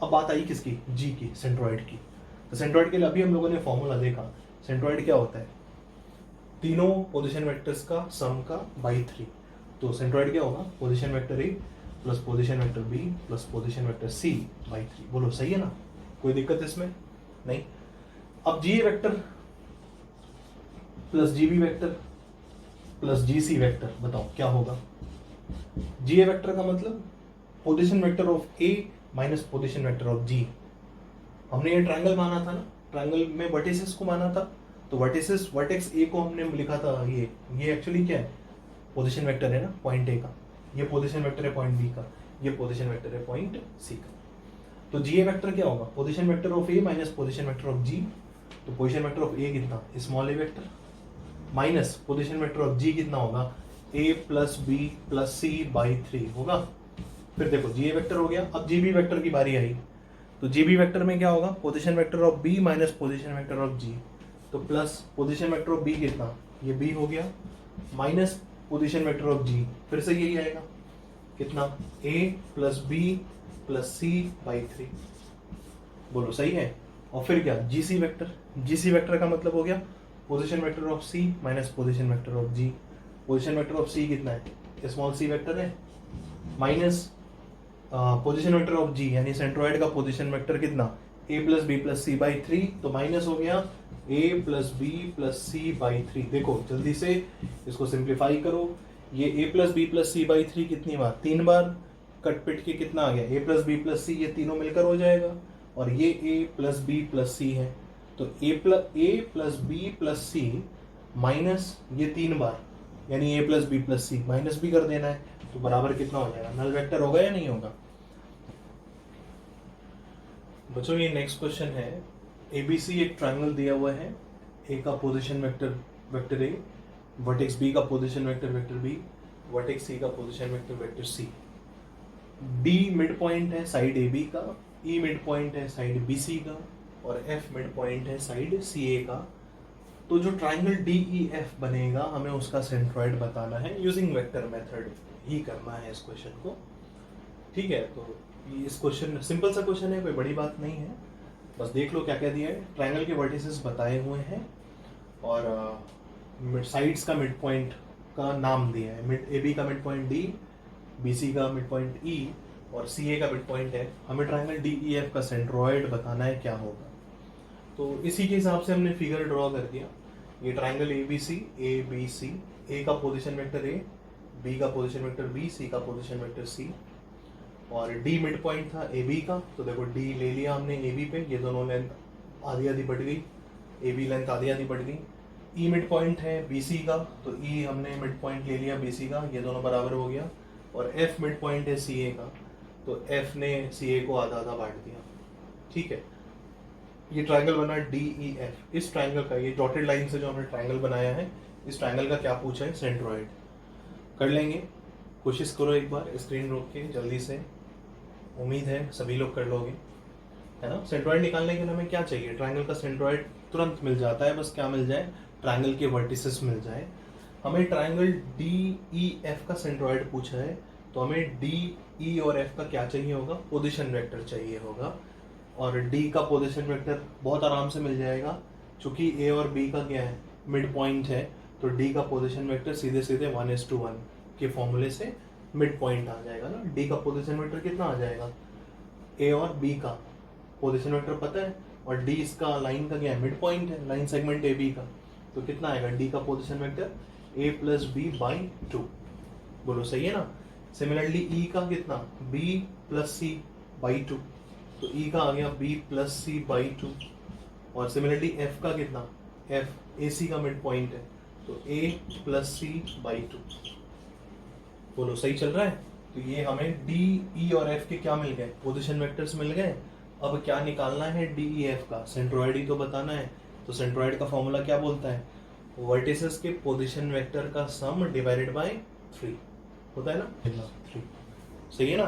A: अब बात आई किसकी? जी की, सेंट्रोइड की। तो सेंट्रोइड के लिए अभी हम लोगों ने फॉर्मूला देखा। सेंट्रोइड क्या होता है? तीनों पोजीशन वेक्टर्स का सम का बाई 3। तो सेंट्रोइड क्या होगा? Position vector A plus position vector B plus position vector C by 3। बोलो सही है ना? कोई दिक्कत इसमें नहीं। अब G A vector plus G B vector plus G C vector, बताओ क्या होगा? जी ए वेक्टर का मतलब position vector of A minus position vector of G. हमने ये ट्रायंगल माना था ना, ट्रायंगल में वर्टिसेस को माना था, तो वर्टिसेस वर्टेक्स ए को हमने लिखा था ये एक्चुअली क्या है? पोजीशन वेक्टर है ना पॉइंट ए का, ये पोजीशन वेक्टर है पॉइंट बी का, ये पोजीशन वेक्टर है पॉइंट सी का। तो जी ए वेक्टर क्या होगा? Position vector of A minus position vector of G. तो पोजीशन वेक्टर ऑफ ए कितना? Small A vector minus position vector of G कितना होगा? A plus B plus C by 3 होगा। फिर देखो जी ए वेक्टर हो गया। अब जी बी वेक्टर की बारी आई, तो जी बी वेक्टर में क्या होगा? Position vector of B minus position vector of G. तो plus position vector of B कितना? ये बी हो गया, minus position vector of G, फिर से यही आएगा कितना? A plus B plus C by 3। बोलो सही है। और फिर क्या? जी सी वेक्टर। जी सी वेक्टर का मतलब हो गया position vector of C minus position vector of G. Position vector of C कितना है? स्मॉल सी वेक्टर है, minus position vector of G यानी सेंट्रोइड का पोजीशन वेक्टर कितना? A plus B plus C by 3। तो माइनस हो गया A plus B plus C by 3। देखो जल्दी से इसको सिंप्लीफाई करो। ये A plus B plus C by 3 कितनी बार? 3 बार। कट पिट के कितना आ गया? ए प्लस बी प्लस सी, ये तीनों मिलकर हो जाएगा, और ये ए प्लस बी प्लस सी है। तो ए प्लस बी प्लस सी माइनस ये 3 बार, यानी ए प्लस बी प्लस सी माइनस भी कर देना है, तो बराबर कितना हो जाएगा? नल वेक्टर होगा या नहीं होगा? बच्चों ये नेक्स्ट क्वेश्चन है। एबीसी एक ट्रायंगल दिया हुआ है, ए का position vector vector A, vertex B का position vector vector B, vertex C का position vector vector C. D mid point है साइड ए बी का, ई मिड पॉइंट है साइड बी सी का, और एफ मिड पॉइंट है साइड सी ए का। तो जो ट्रायंगल डी ई एफ बनेगा हमें उसका सेंट्रोइड बताना है, यूजिंग वेक्टर मेथड ही करना है इस क्वेश्चन को, ठीक है। तो इस क्वेश्चन सिंपल सा क्वेश्चन है, कोई बड़ी बात नहीं है, बस देख लो क्या क्या दिया है। ट्रायंगल के वर्टिसेस बताए हुए हैं और साइड्स का मिड पॉइंट का नाम दिया है। मिड ए बी का mid point D, B C का मिड पॉइंट ई और सी ए का मिड पॉइंट है। हमें ट्रायंगल डी ई एफ का सेंट्रोइड बताना है क्या होगा। तो इसी के हिसाब से हमने फिगर ड्रॉ कर दिया। ये triangle A B C, A B C, A का पोजीशन वेक्टर ए, बी का पोजीशन वेक्टर बी, सी का पोजीशन वेक्टर सी, और डी मिड पॉइंट था ए बी का। तो देखो डी ले लिया हमने ए बी पे, ये दोनों लेंथ आधी आधी बढ़ गई, ए बी लेंथ आधी आधी बढ़ गई। ई मिड पॉइंट है बी सी का, तो ई हमने मिड पॉइंट ले लिया बी सी का, ये दोनों बराबर हो गया। और एफ मिड पॉइंट है सी ए का, तो एफ ने सी ए को आधा आधा बांट दिया, ठीक है। ये ट्रायंगल बना डी ई एफ। इस ट्रायंगल का, ये डॉटेड लाइन से जो हमने ट्रायंगल बनाया है, इस ट्रायंगल का क्या पूछा है? सेंट्रोइड। कर लेंगे, कोशिश करो एक बार स्क्रीन रोक के जल्दी से। उम्मीद है सभी लोग कर लोगे, है ना। सेंट्रॉइड निकालने के लिए हमें क्या चाहिए, ट्रायंगल का सेंट्रॉइड तुरंत मिल जाता है, बस क्या मिल जाए, ट्रायंगल के वर्टिसेस मिल जाए। हमें ट्रायंगल DEF का सेंट्रॉइड पूछा है, तो हमें DE और F का क्या चाहिए होगा, पोजीशन वेक्टर चाहिए होगा। और D का पोजीशन वेक्टर बहुत आराम से मिल जाएगा, क्योंकि A और B का क्या है, मिड पॉइंट है, तो D का पोजीशन वेक्टर सीधे सीधे 1:1 के फॉर्मूले से मिड पॉइंट आ जाएगा ना। D का पोजीशन वेक्टर कितना आ जाएगा, A और B का पोजीशन वेक्टर पता है, और D इसका लाइन का क्या है, मिड पॉइंट है, लाइन सेगमेंट AB का, तो कितना आएगा D का पोजीशन वेक्टर A + B/2। बोलो सही है ना। सिमिलरली E का कितना, B + C/2, तो E का आ गया B + C/2। और सिमिलरली F का कितना, F AC का मिड पॉइंट है, तो A + C/2। बोलो सही चल रहा है। तो ये हमें D, E और F के क्या मिल गए, पोजीशन वेक्टर्स मिल गए। अब क्या निकालना है DEF का, सेंट्रॉइड ही तो बताना है। तो सेंट्रॉइड का फॉर्मूला क्या बोलता है, वर्टिसेस के पोजीशन वेक्टर का सम डिवाइडेड बाय 3 होता है ना, 3। सही है ना।